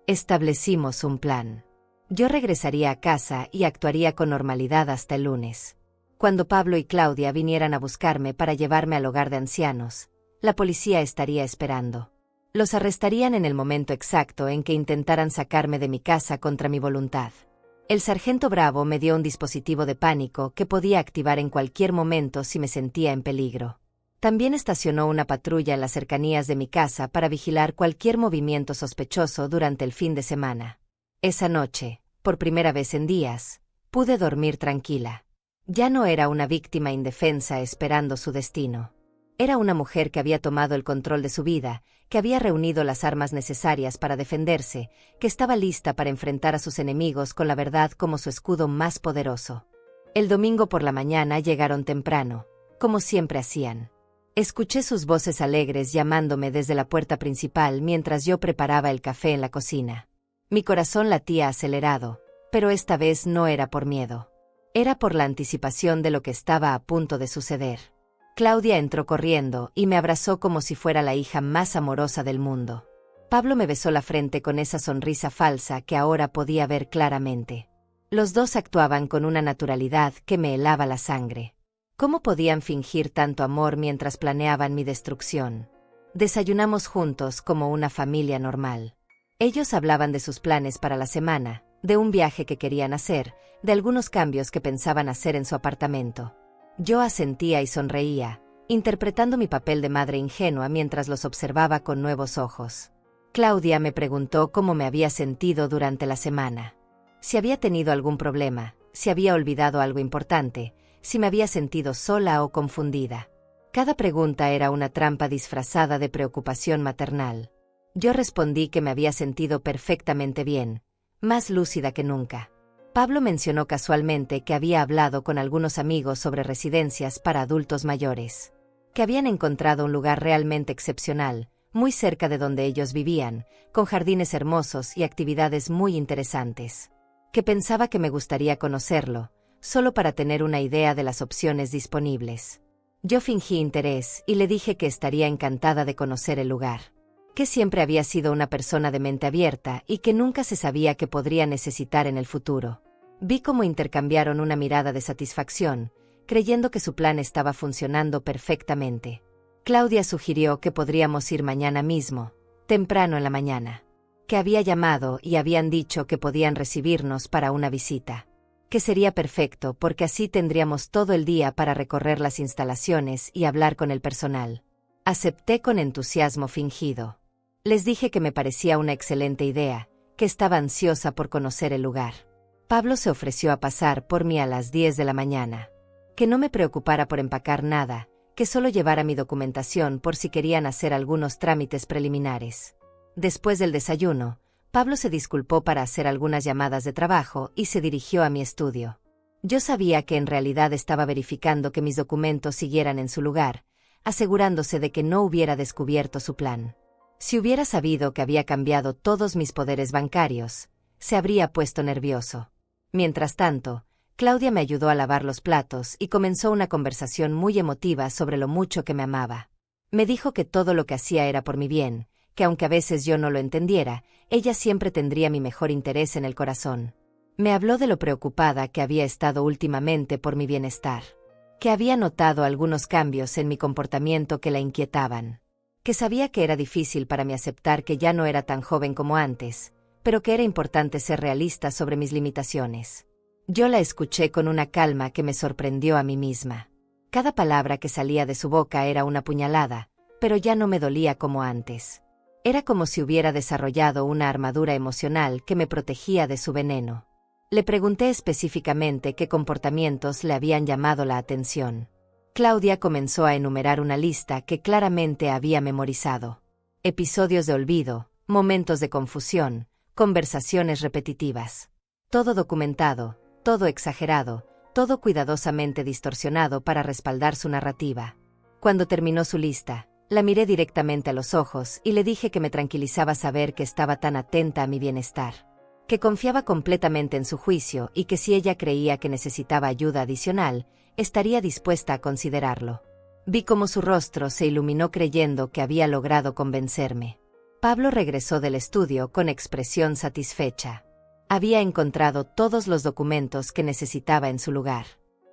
Speaker 1: Establecimos un plan. Yo regresaría a casa y actuaría con normalidad hasta el lunes. Cuando Pablo y Claudia vinieran a buscarme para llevarme al hogar de ancianos, la policía estaría esperando. Los arrestarían en el momento exacto en que intentaran sacarme de mi casa contra mi voluntad. El sargento Bravo me dio un dispositivo de pánico que podía activar en cualquier momento si me sentía en peligro. También estacionó una patrulla en las cercanías de mi casa para vigilar cualquier movimiento sospechoso durante el fin de semana. Esa noche, por primera vez en días, pude dormir tranquila. Ya no era una víctima indefensa esperando su destino. Era una mujer que había tomado el control de su vida, que había reunido las armas necesarias para defenderse, que estaba lista para enfrentar a sus enemigos con la verdad como su escudo más poderoso. El domingo por la mañana llegaron temprano, como siempre hacían. Escuché sus voces alegres llamándome desde la puerta principal mientras yo preparaba el café en la cocina. Mi corazón latía acelerado, pero esta vez no era por miedo. Era por la anticipación de lo que estaba a punto de suceder. Claudia entró corriendo y me abrazó como si fuera la hija más amorosa del mundo. Pablo me besó la frente con esa sonrisa falsa que ahora podía ver claramente. Los dos actuaban con una naturalidad que me helaba la sangre. ¿Cómo podían fingir tanto amor mientras planeaban mi destrucción? Desayunamos juntos como una familia normal. Ellos hablaban de sus planes para la semana, de un viaje que querían hacer, de algunos cambios que pensaban hacer en su apartamento. Yo asentía y sonreía, interpretando mi papel de madre ingenua mientras los observaba con nuevos ojos. Claudia me preguntó cómo me había sentido durante la semana. Si había tenido algún problema, si había olvidado algo importante, si me había sentido sola o confundida. Cada pregunta era una trampa disfrazada de preocupación maternal. Yo respondí que me había sentido perfectamente bien, más lúcida que nunca. Pablo mencionó casualmente que había hablado con algunos amigos sobre residencias para adultos mayores, que habían encontrado un lugar realmente excepcional, muy cerca de donde ellos vivían, con jardines hermosos y actividades muy interesantes. Que pensaba que me gustaría conocerlo, solo para tener una idea de las opciones disponibles. Yo fingí interés y le dije que estaría encantada de conocer el lugar. Que siempre había sido una persona de mente abierta y que nunca se sabía qué podría necesitar en el futuro. Vi cómo intercambiaron una mirada de satisfacción, creyendo que su plan estaba funcionando perfectamente. Claudia sugirió que podríamos ir mañana mismo, temprano en la mañana. Que había llamado y habían dicho que podían recibirnos para una visita. Que sería perfecto porque así tendríamos todo el día para recorrer las instalaciones y hablar con el personal. Acepté con entusiasmo fingido. Les dije que me parecía una excelente idea, que estaba ansiosa por conocer el lugar. Pablo se ofreció a pasar por mí a las 10 de la mañana. Que no me preocupara por empacar nada, que solo llevara mi documentación por si querían hacer algunos trámites preliminares. Después del desayuno, Pablo se disculpó para hacer algunas llamadas de trabajo y se dirigió a mi estudio. Yo sabía que en realidad estaba verificando que mis documentos siguieran en su lugar, asegurándose de que no hubiera descubierto su plan. Si hubiera sabido que había cambiado todos mis poderes bancarios, se habría puesto nervioso. Mientras tanto, Claudia me ayudó a lavar los platos y comenzó una conversación muy emotiva sobre lo mucho que me amaba. Me dijo que todo lo que hacía era por mi bien, que aunque a veces yo no lo entendiera, ella siempre tendría mi mejor interés en el corazón. Me habló de lo preocupada que había estado últimamente por mi bienestar. Que había notado algunos cambios en mi comportamiento que la inquietaban. Que sabía que era difícil para mí aceptar que ya no era tan joven como antes, pero que era importante ser realista sobre mis limitaciones. Yo la escuché con una calma que me sorprendió a mí misma. Cada palabra que salía de su boca era una puñalada, pero ya no me dolía como antes. Era como si hubiera desarrollado una armadura emocional que me protegía de su veneno. Le pregunté específicamente qué comportamientos le habían llamado la atención. Claudia comenzó a enumerar una lista que claramente había memorizado. Episodios de olvido, momentos de confusión, conversaciones repetitivas. Todo documentado, todo exagerado, todo cuidadosamente distorsionado para respaldar su narrativa. Cuando terminó su lista, la miré directamente a los ojos y le dije que me tranquilizaba saber que estaba tan atenta a mi bienestar. Que confiaba completamente en su juicio y que si ella creía que necesitaba ayuda adicional, estaría dispuesta a considerarlo. Vi cómo su rostro se iluminó creyendo que había logrado convencerme. Pablo regresó del estudio con expresión satisfecha. Había encontrado todos los documentos que necesitaba en su lugar.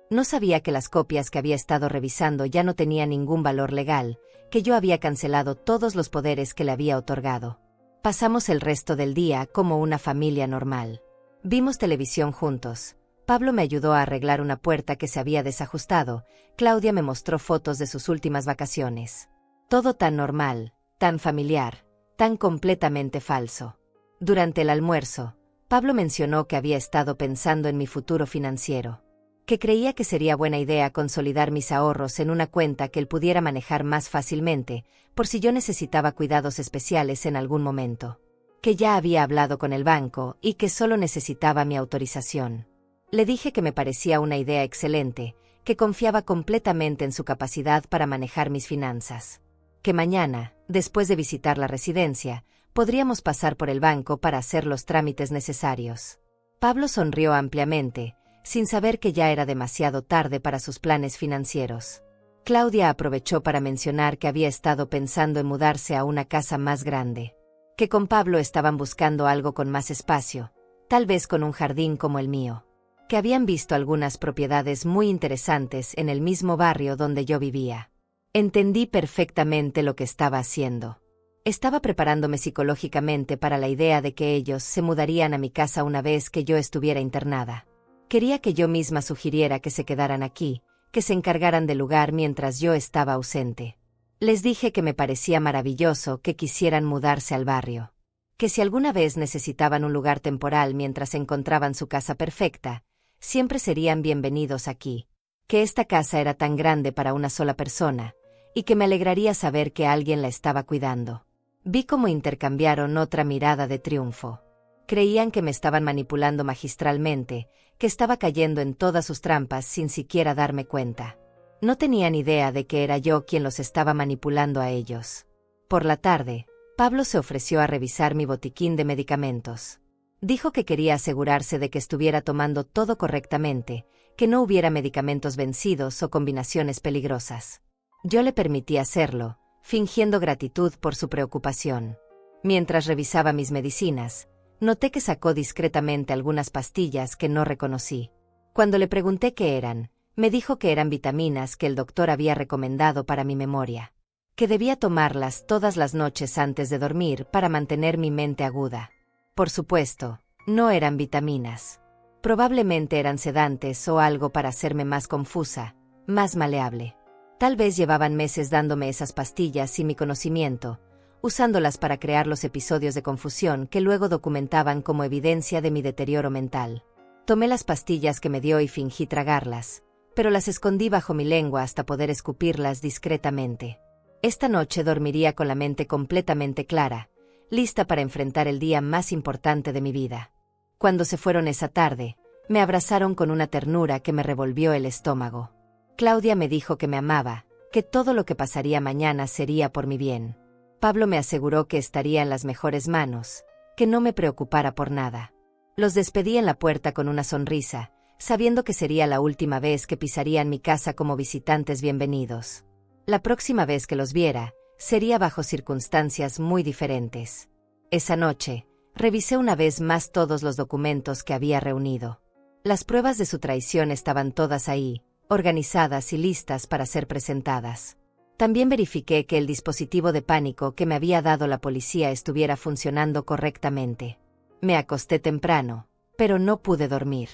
Speaker 1: No sabía que las copias que había estado revisando ya no tenían ningún valor legal, que yo había cancelado todos los poderes que le había otorgado. Pasamos el resto del día como una familia normal. Vimos televisión juntos. Pablo me ayudó a arreglar una puerta que se había desajustado. Claudia me mostró fotos de sus últimas vacaciones. Todo tan normal, tan familiar, tan completamente falso. Durante el almuerzo, Pablo mencionó que había estado pensando en mi futuro financiero. Que creía que sería buena idea consolidar mis ahorros en una cuenta que él pudiera manejar más fácilmente, por si yo necesitaba cuidados especiales en algún momento. Que ya había hablado con el banco y que solo necesitaba mi autorización. Le dije que me parecía una idea excelente, que confiaba completamente en su capacidad para manejar mis finanzas. Que mañana, después de visitar la residencia, podríamos pasar por el banco para hacer los trámites necesarios. Pablo sonrió ampliamente, sin saber que ya era demasiado tarde para sus planes financieros. Claudia aprovechó para mencionar que había estado pensando en mudarse a una casa más grande. Que con Pablo estaban buscando algo con más espacio, tal vez con un jardín como el mío. Que habían visto algunas propiedades muy interesantes en el mismo barrio donde yo vivía. Entendí perfectamente lo que estaba haciendo. Estaba preparándome psicológicamente para la idea de que ellos se mudarían a mi casa una vez que yo estuviera internada. Quería que yo misma sugiriera que se quedaran aquí, que se encargaran del lugar mientras yo estaba ausente. Les dije que me parecía maravilloso que quisieran mudarse al barrio. Que si alguna vez necesitaban un lugar temporal mientras encontraban su casa perfecta, siempre serían bienvenidos aquí. Que esta casa era tan grande para una sola persona, y que me alegraría saber que alguien la estaba cuidando. Vi cómo intercambiaron otra mirada de triunfo. Creían que me estaban manipulando magistralmente, que estaba cayendo en todas sus trampas sin siquiera darme cuenta. No tenían idea de que era yo quien los estaba manipulando a ellos. Por la tarde, Pablo se ofreció a revisar mi botiquín de medicamentos. Dijo que quería asegurarse de que estuviera tomando todo correctamente, que no hubiera medicamentos vencidos o combinaciones peligrosas. Yo le permití hacerlo, fingiendo gratitud por su preocupación. Mientras revisaba mis medicinas, noté que sacó discretamente algunas pastillas que no reconocí. Cuando le pregunté qué eran, me dijo que eran vitaminas que el doctor había recomendado para mi memoria. Que debía tomarlas todas las noches antes de dormir para mantener mi mente aguda. Por supuesto, no eran vitaminas. Probablemente eran sedantes o algo para hacerme más confusa, más maleable. Tal vez llevaban meses dándome esas pastillas sin mi conocimiento, usándolas para crear los episodios de confusión que luego documentaban como evidencia de mi deterioro mental. Tomé las pastillas que me dio y fingí tragarlas, pero las escondí bajo mi lengua hasta poder escupirlas discretamente. Esta noche dormiría con la mente completamente clara, lista para enfrentar el día más importante de mi vida. Cuando se fueron esa tarde, me abrazaron con una ternura que me revolvió el estómago. Claudia me dijo que me amaba, que todo lo que pasaría mañana sería por mi bien. Pablo me aseguró que estaría en las mejores manos, que no me preocupara por nada. Los despedí en la puerta con una sonrisa, sabiendo que sería la última vez que pisarían mi casa como visitantes bienvenidos. La próxima vez que los viera, sería bajo circunstancias muy diferentes. Esa noche, revisé una vez más todos los documentos que había reunido. Las pruebas de su traición estaban todas ahí, organizadas y listas para ser presentadas. También verifiqué que el dispositivo de pánico que me había dado la policía estuviera funcionando correctamente. Me acosté temprano, pero no pude dormir.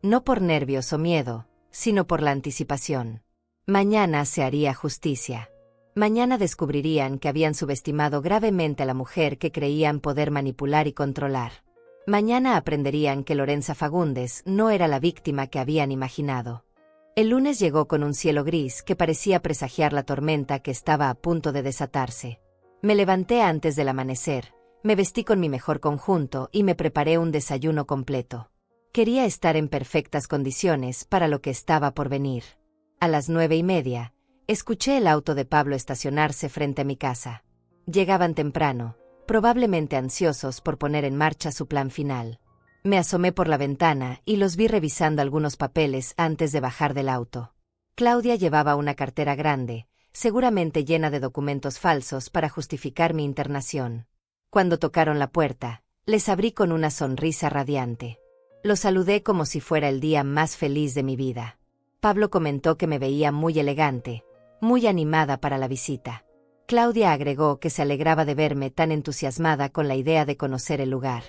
Speaker 1: No por nervios o miedo, sino por la anticipación. Mañana se haría justicia. Mañana descubrirían que habían subestimado gravemente a la mujer que creían poder manipular y controlar. Mañana aprenderían que Lorenza Fagundes no era la víctima que habían imaginado. El lunes llegó con un cielo gris que parecía presagiar la tormenta que estaba a punto de desatarse. Me levanté antes del amanecer, me vestí con mi mejor conjunto y me preparé un desayuno completo. Quería estar en perfectas condiciones para lo que estaba por venir. A las 9:30, escuché el auto de Pablo estacionarse frente a mi casa. Llegaban temprano, probablemente ansiosos por poner en marcha su plan final. Me asomé por la ventana y los vi revisando algunos papeles antes de bajar del auto. Claudia llevaba una cartera grande, seguramente llena de documentos falsos para justificar mi internación. Cuando tocaron la puerta, les abrí con una sonrisa radiante. Los saludé como si fuera el día más feliz de mi vida. Pablo comentó que me veía muy elegante, muy animada para la visita. Claudia agregó que se alegraba de verme tan entusiasmada con la idea de conocer el lugar.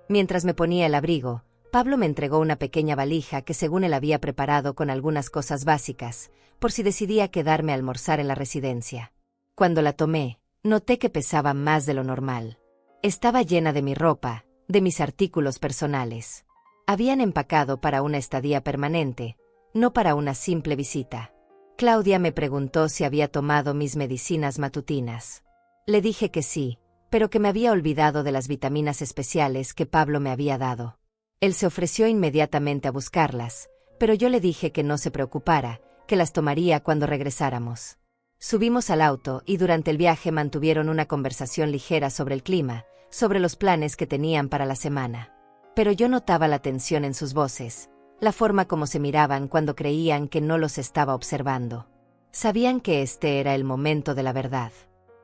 Speaker 1: Mientras me ponía el abrigo, Pablo me entregó una pequeña valija que según él había preparado con algunas cosas básicas, por si decidía quedarme a almorzar en la residencia. Cuando la tomé, noté que pesaba más de lo normal. Estaba llena de mi ropa, de mis artículos personales. Habían empacado para una estadía permanente, no para una simple visita. Claudia me preguntó si había tomado mis medicinas matutinas. Le dije que sí, pero que me había olvidado de las vitaminas especiales que Pablo me había dado. Él se ofreció inmediatamente a buscarlas, pero yo le dije que no se preocupara, que las tomaría cuando regresáramos. Subimos al auto y durante el viaje mantuvieron una conversación ligera sobre el clima, sobre los planes que tenían para la semana. Pero yo notaba la tensión en sus voces, la forma como se miraban cuando creían que no los estaba observando. Sabían que este era el momento de la verdad.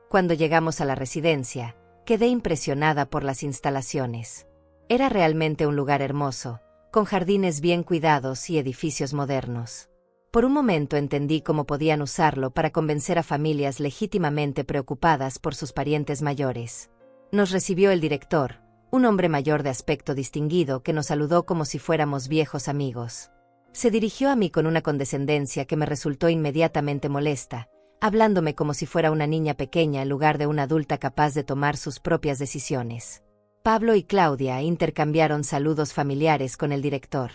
Speaker 1: Cuando llegamos a la residencia, quedé impresionada por las instalaciones. Era realmente un lugar hermoso, con jardines bien cuidados y edificios modernos. Por un momento entendí cómo podían usarlo para convencer a familias legítimamente preocupadas por sus parientes mayores. Nos recibió el director, un hombre mayor de aspecto distinguido que nos saludó como si fuéramos viejos amigos. Se dirigió a mí con una condescendencia que me resultó inmediatamente molesta, hablándome como si fuera una niña pequeña en lugar de una adulta capaz de tomar sus propias decisiones. Pablo y Claudia intercambiaron saludos familiares con el director.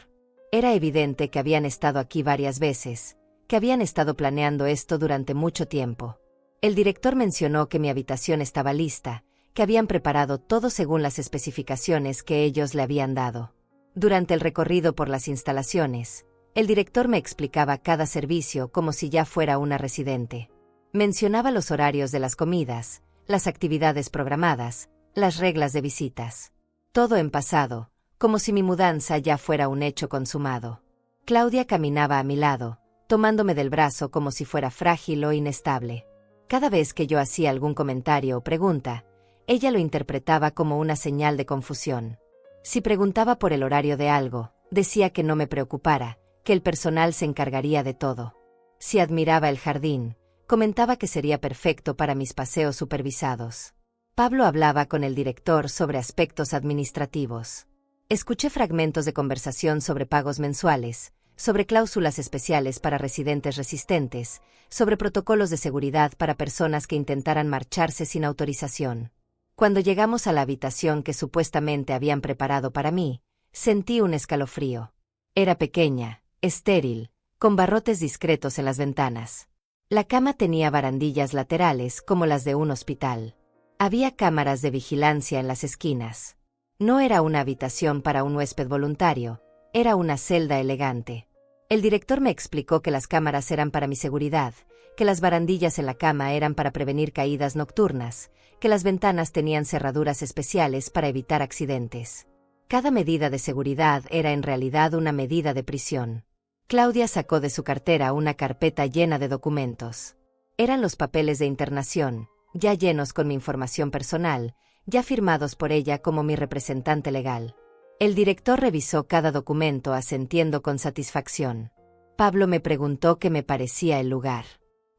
Speaker 1: Era evidente que habían estado aquí varias veces, que habían estado planeando esto durante mucho tiempo. El director mencionó que mi habitación estaba lista, que habían preparado todo según las especificaciones que ellos le habían dado. Durante el recorrido por las instalaciones, el director me explicaba cada servicio como si ya fuera una residente. Mencionaba los horarios de las comidas, las actividades programadas, las reglas de visitas. Todo en pasado, como si mi mudanza ya fuera un hecho consumado. Claudia caminaba a mi lado, tomándome del brazo como si fuera frágil o inestable. Cada vez que yo hacía algún comentario o pregunta, ella lo interpretaba como una señal de confusión. Si preguntaba por el horario de algo, decía que no me preocupara, que el personal se encargaría de todo. Si admiraba el jardín, comentaba que sería perfecto para mis paseos supervisados. Pablo hablaba con el director sobre aspectos administrativos. Escuché fragmentos de conversación sobre pagos mensuales, sobre cláusulas especiales para residentes resistentes, sobre protocolos de seguridad para personas que intentaran marcharse sin autorización. Cuando llegamos a la habitación que supuestamente habían preparado para mí, sentí un escalofrío. Era pequeña, estéril, con barrotes discretos en las ventanas. La cama tenía barandillas laterales como las de un hospital. Había cámaras de vigilancia en las esquinas. No era una habitación para un huésped voluntario, era una celda elegante. El director me explicó que las cámaras eran para mi seguridad, que las barandillas en la cama eran para prevenir caídas nocturnas, que las ventanas tenían cerraduras especiales para evitar accidentes. Cada medida de seguridad era en realidad una medida de prisión. Claudia sacó de su cartera una carpeta llena de documentos. Eran los papeles de internación, ya llenos con mi información personal, ya firmados por ella como mi representante legal. El director revisó cada documento asintiendo con satisfacción. Pablo me preguntó qué me parecía el lugar.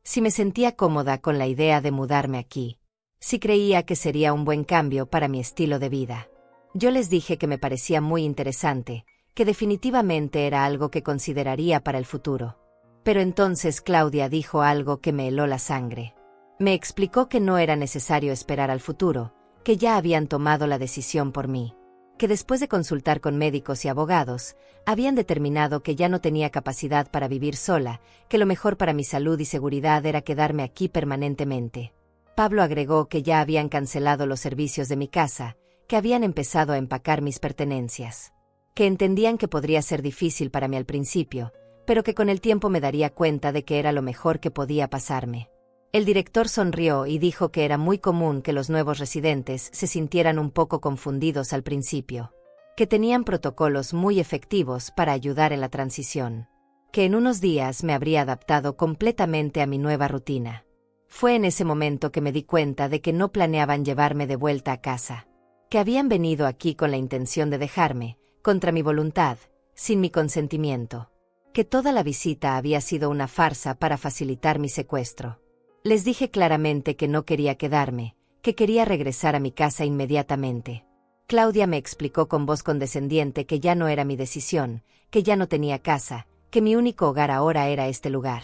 Speaker 1: Si me sentía cómoda con la idea de mudarme aquí. Si creía que sería un buen cambio para mi estilo de vida. Yo les dije que me parecía muy interesante, que definitivamente era algo que consideraría para el futuro. Pero entonces Claudia dijo algo que me heló la sangre. Me explicó que no era necesario esperar al futuro, que ya habían tomado la decisión por mí. Que después de consultar con médicos y abogados, habían determinado que ya no tenía capacidad para vivir sola, que lo mejor para mi salud y seguridad era quedarme aquí permanentemente. Pablo agregó que ya habían cancelado los servicios de mi casa, que habían empezado a empacar mis pertenencias. Que entendían que podría ser difícil para mí al principio, pero que con el tiempo me daría cuenta de que era lo mejor que podía pasarme. El director sonrió y dijo que era muy común que los nuevos residentes se sintieran un poco confundidos al principio. Que tenían protocolos muy efectivos para ayudar en la transición. Que en unos días me habría adaptado completamente a mi nueva rutina. Fue en ese momento que me di cuenta de que no planeaban llevarme de vuelta a casa. Que habían venido aquí con la intención de dejarme, contra mi voluntad, sin mi consentimiento. Que toda la visita había sido una farsa para facilitar mi secuestro. Les dije claramente que no quería quedarme, que quería regresar a mi casa inmediatamente. Claudia me explicó con voz condescendiente que ya no era mi decisión, que ya no tenía casa, que mi único hogar ahora era este lugar.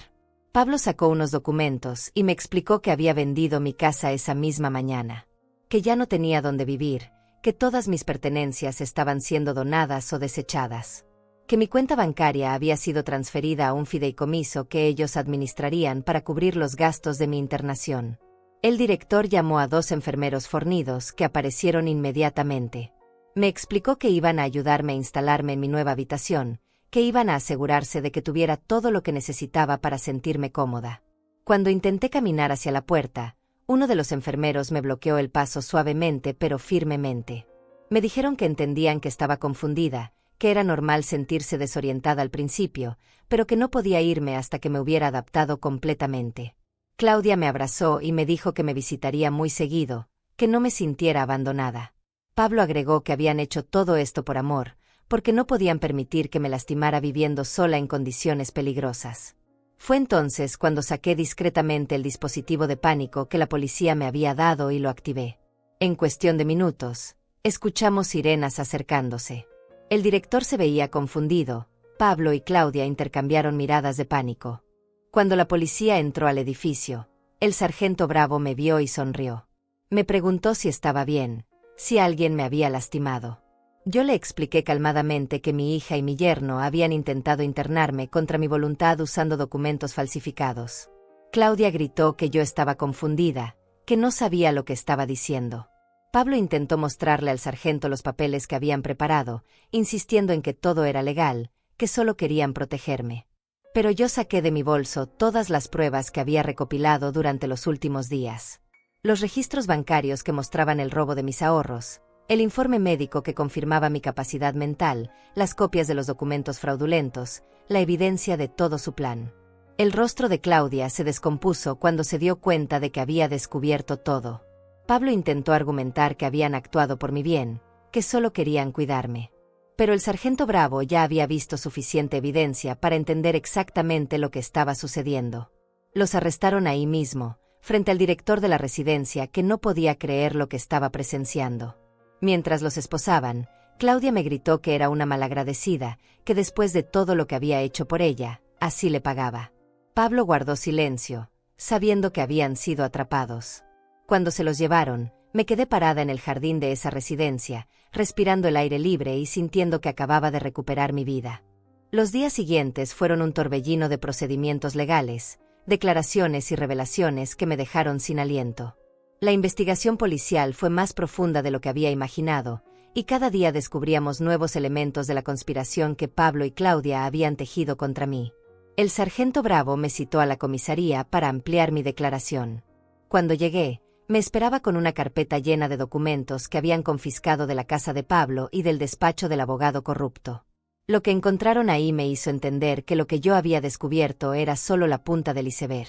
Speaker 1: Pablo sacó unos documentos y me explicó que había vendido mi casa esa misma mañana. Que ya no tenía dónde vivir, que todas mis pertenencias estaban siendo donadas o desechadas. Que mi cuenta bancaria había sido transferida a un fideicomiso que ellos administrarían para cubrir los gastos de mi internación. El director llamó a 2 enfermeros fornidos que aparecieron inmediatamente. Me explicó que iban a ayudarme a instalarme en mi nueva habitación, que iban a asegurarse de que tuviera todo lo que necesitaba para sentirme cómoda. Cuando intenté caminar hacia la puerta, uno de los enfermeros me bloqueó el paso suavemente pero firmemente. Me dijeron que entendían que estaba confundida, que era normal sentirse desorientada al principio, pero que no podía irme hasta que me hubiera adaptado completamente. Claudia me abrazó y me dijo que me visitaría muy seguido, que no me sintiera abandonada. Pablo agregó que habían hecho todo esto por amor, porque no podían permitir que me lastimara viviendo sola en condiciones peligrosas. Fue entonces cuando saqué discretamente el dispositivo de pánico que la policía me había dado y lo activé. En cuestión de minutos, escuchamos sirenas acercándose. El director se veía confundido. Pablo y Claudia intercambiaron miradas de pánico. Cuando la policía entró al edificio, el sargento Bravo me vio y sonrió. Me preguntó si estaba bien, si alguien me había lastimado. Yo le expliqué calmadamente que mi hija y mi yerno habían intentado internarme contra mi voluntad usando documentos falsificados. Claudia gritó que yo estaba confundida, que no sabía lo que estaba diciendo. Pablo intentó mostrarle al sargento los papeles que habían preparado, insistiendo en que todo era legal, que solo querían protegerme. Pero yo saqué de mi bolso todas las pruebas que había recopilado durante los últimos días. Los registros bancarios que mostraban el robo de mis ahorros, el informe médico que confirmaba mi capacidad mental, las copias de los documentos fraudulentos, la evidencia de todo su plan. El rostro de Claudia se descompuso cuando se dio cuenta de que había descubierto todo. Pablo intentó argumentar que habían actuado por mi bien, que solo querían cuidarme. Pero el sargento Bravo ya había visto suficiente evidencia para entender exactamente lo que estaba sucediendo. Los arrestaron ahí mismo, frente al director de la residencia, que no podía creer lo que estaba presenciando. Mientras los esposaban, Claudia me gritó que era una malagradecida, que después de todo lo que había hecho por ella, así le pagaba. Pablo guardó silencio, sabiendo que habían sido atrapados. Cuando se los llevaron, me quedé parada en el jardín de esa residencia, respirando el aire libre y sintiendo que acababa de recuperar mi vida. Los días siguientes fueron un torbellino de procedimientos legales, declaraciones y revelaciones que me dejaron sin aliento. La investigación policial fue más profunda de lo que había imaginado, y cada día descubríamos nuevos elementos de la conspiración que Pablo y Claudia habían tejido contra mí. El sargento Bravo me citó a la comisaría para ampliar mi declaración. Cuando llegué, me esperaba con una carpeta llena de documentos que habían confiscado de la casa de Pablo y del despacho del abogado corrupto. Lo que encontraron ahí me hizo entender que lo que yo había descubierto era solo la punta del iceberg.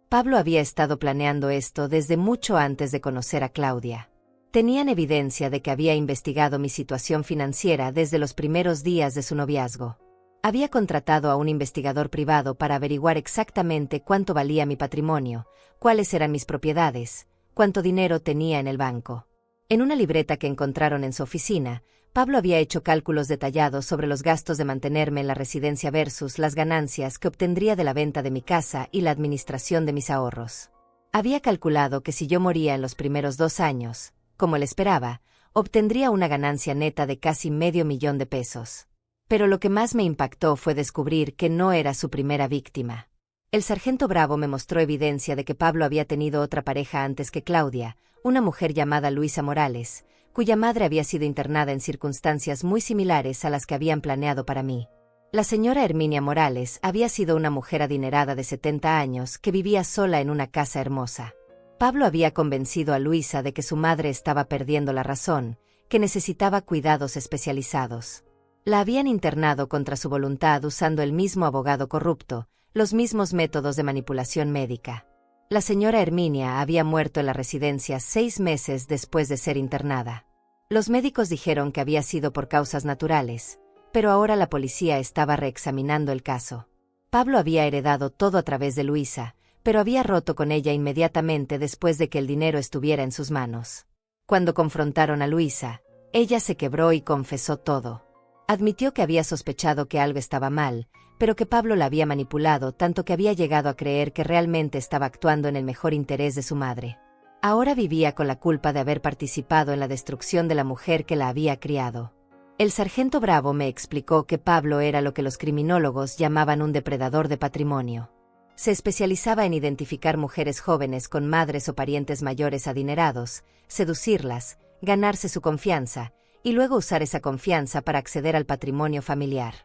Speaker 1: Pablo había estado planeando esto desde mucho antes de conocer a Claudia. Tenían evidencia de que había investigado mi situación financiera desde los primeros días de su noviazgo. Había contratado a un investigador privado para averiguar exactamente cuánto valía mi patrimonio, cuáles eran mis propiedades, cuánto dinero tenía en el banco. En una libreta que encontraron en su oficina, Pablo había hecho cálculos detallados sobre los gastos de mantenerme en la residencia versus las ganancias que obtendría de la venta de mi casa y la administración de mis ahorros. Había calculado que si yo moría en los primeros 2 años, como él esperaba, obtendría una ganancia neta de casi $500,000 de pesos. Pero lo que más me impactó fue descubrir que no era su primera víctima. El sargento Bravo me mostró evidencia de que Pablo había tenido otra pareja antes que Claudia, una mujer llamada Luisa Morales, cuya madre había sido internada en circunstancias muy similares a las que habían planeado para mí. La señora Herminia Morales había sido una mujer adinerada de 70 años que vivía sola en una casa hermosa. Pablo había convencido a Luisa de que su madre estaba perdiendo la razón, que necesitaba cuidados especializados. La habían internado contra su voluntad usando el mismo abogado corrupto, los mismos métodos de manipulación médica. La señora Herminia había muerto en la residencia 6 meses después de ser internada. Los médicos dijeron que había sido por causas naturales, pero ahora la policía estaba reexaminando el caso. Pablo había heredado todo a través de Luisa, pero había roto con ella inmediatamente después de que el dinero estuviera en sus manos. Cuando confrontaron a Luisa, ella se quebró y confesó todo. Admitió que había sospechado que algo estaba mal, pero que Pablo la había manipulado tanto que había llegado a creer que realmente estaba actuando en el mejor interés de su madre. Ahora vivía con la culpa de haber participado en la destrucción de la mujer que la había criado. El sargento Bravo me explicó que Pablo era lo que los criminólogos llamaban un depredador de patrimonio. Se especializaba en identificar mujeres jóvenes con madres o parientes mayores adinerados, seducirlas, ganarse su confianza, y luego usar esa confianza para acceder al patrimonio familiar.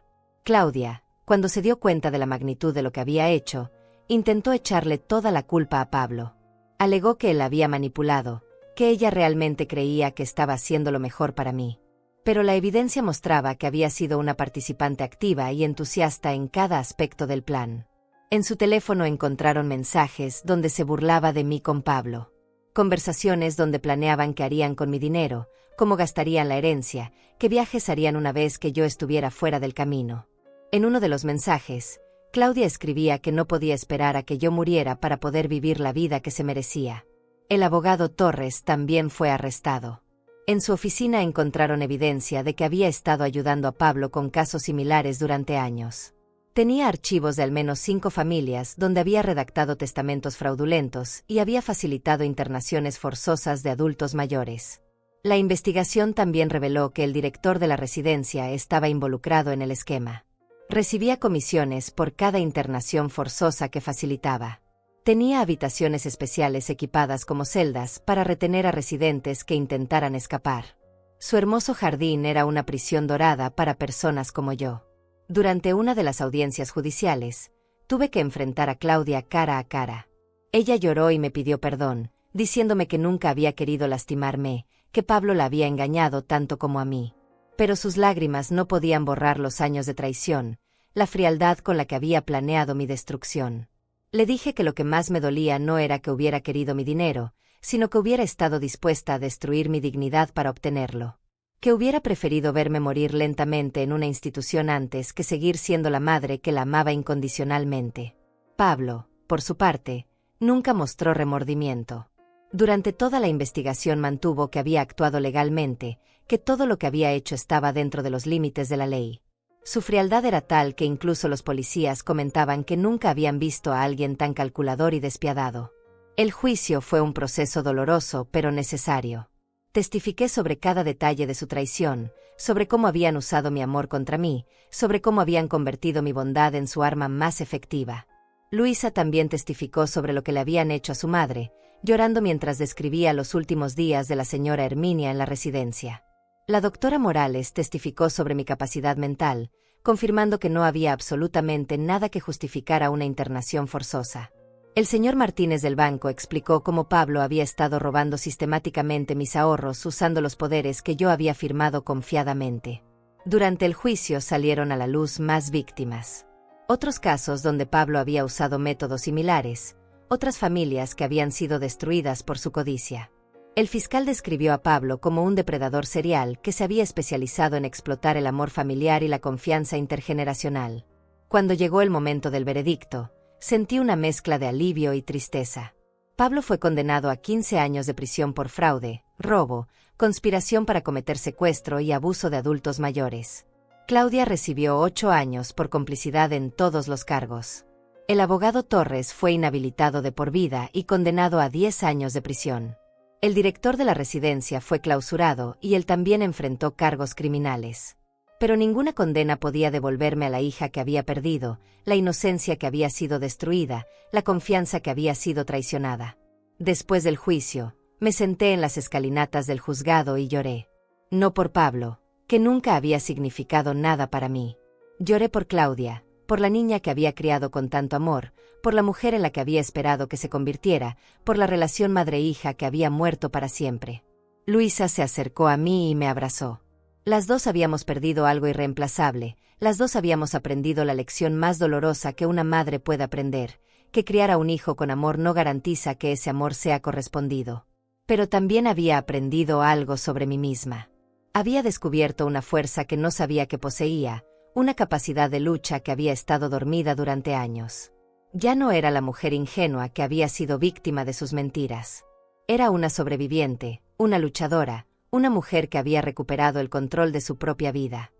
Speaker 1: Claudia, cuando se dio cuenta de la magnitud de lo que había hecho, intentó echarle toda la culpa a Pablo. Alegó que él la había manipulado, que ella realmente creía que estaba haciendo lo mejor para mí. Pero la evidencia mostraba que había sido una participante activa y entusiasta en cada aspecto del plan. En su teléfono encontraron mensajes donde se burlaba de mí con Pablo. Conversaciones donde planeaban qué harían con mi dinero, cómo gastarían la herencia, qué viajes harían una vez que yo estuviera fuera del camino. En uno de los mensajes, Claudia escribía que no podía esperar a que yo muriera para poder vivir la vida que se merecía. El abogado Torres también fue arrestado. En su oficina encontraron evidencia de que había estado ayudando a Pablo con casos similares durante años. Tenía archivos de al menos 5 familias donde había redactado testamentos fraudulentos y había facilitado internaciones forzosas de adultos mayores. La investigación también reveló que el director de la residencia estaba involucrado en el esquema. Recibía comisiones por cada internación forzosa que facilitaba. Tenía habitaciones especiales equipadas como celdas para retener a residentes que intentaran escapar. Su hermoso jardín era una prisión dorada para personas como yo. Durante una de las audiencias judiciales, tuve que enfrentar a Claudia cara a cara. Ella lloró y me pidió perdón, diciéndome que nunca había querido lastimarme, que Pablo la había engañado tanto como a mí. Pero sus lágrimas no podían borrar los años de traición, la frialdad con la que había planeado mi destrucción. Le dije que lo que más me dolía no era que hubiera querido mi dinero, sino que hubiera estado dispuesta a destruir mi dignidad para obtenerlo. Que hubiera preferido verme morir lentamente en una institución antes que seguir siendo la madre que la amaba incondicionalmente. Pablo, por su parte, nunca mostró remordimiento. Durante toda la investigación mantuvo que había actuado legalmente, que todo lo que había hecho estaba dentro de los límites de la ley. Su frialdad era tal que incluso los policías comentaban que nunca habían visto a alguien tan calculador y despiadado. El juicio fue un proceso doloroso pero necesario. Testifiqué sobre cada detalle de su traición, sobre cómo habían usado mi amor contra mí, sobre cómo habían convertido mi bondad en su arma más efectiva. Luisa también testificó sobre lo que le habían hecho a su madre, llorando mientras describía los últimos días de la señora Herminia en la residencia. La doctora Morales testificó sobre mi capacidad mental, confirmando que no había absolutamente nada que justificara una internación forzosa. El señor Martínez del banco explicó cómo Pablo había estado robando sistemáticamente mis ahorros usando los poderes que yo había firmado confiadamente. Durante el juicio salieron a la luz más víctimas. Otros casos donde Pablo había usado métodos similares, otras familias que habían sido destruidas por su codicia. El fiscal describió a Pablo como un depredador serial que se había especializado en explotar el amor familiar y la confianza intergeneracional. Cuando llegó el momento del veredicto, sentí una mezcla de alivio y tristeza. Pablo fue condenado a 15 años de prisión por fraude, robo, conspiración para cometer secuestro y abuso de adultos mayores. Claudia recibió 8 años por complicidad en todos los cargos. El abogado Torres fue inhabilitado de por vida y condenado a 10 años de prisión. El director de la residencia fue clausurado y él también enfrentó cargos criminales. Pero ninguna condena podía devolverme a la hija que había perdido, la inocencia que había sido destruida, la confianza que había sido traicionada. Después del juicio, me senté en las escalinatas del juzgado y lloré. No por Pablo, que nunca había significado nada para mí. Lloré por Claudia, por la niña que había criado con tanto amor, por la mujer en la que había esperado que se convirtiera, por la relación madre-hija que había muerto para siempre. Luisa se acercó a mí y me abrazó. Las dos habíamos perdido algo irreemplazable, las dos habíamos aprendido la lección más dolorosa que una madre puede aprender, que criar a un hijo con amor no garantiza que ese amor sea correspondido. Pero también había aprendido algo sobre mí misma. Había descubierto una fuerza que no sabía que poseía, una capacidad de lucha que había estado dormida durante años. Ya no era la mujer ingenua que había sido víctima de sus mentiras. Era una sobreviviente, una luchadora, una mujer que había recuperado el control de su propia vida.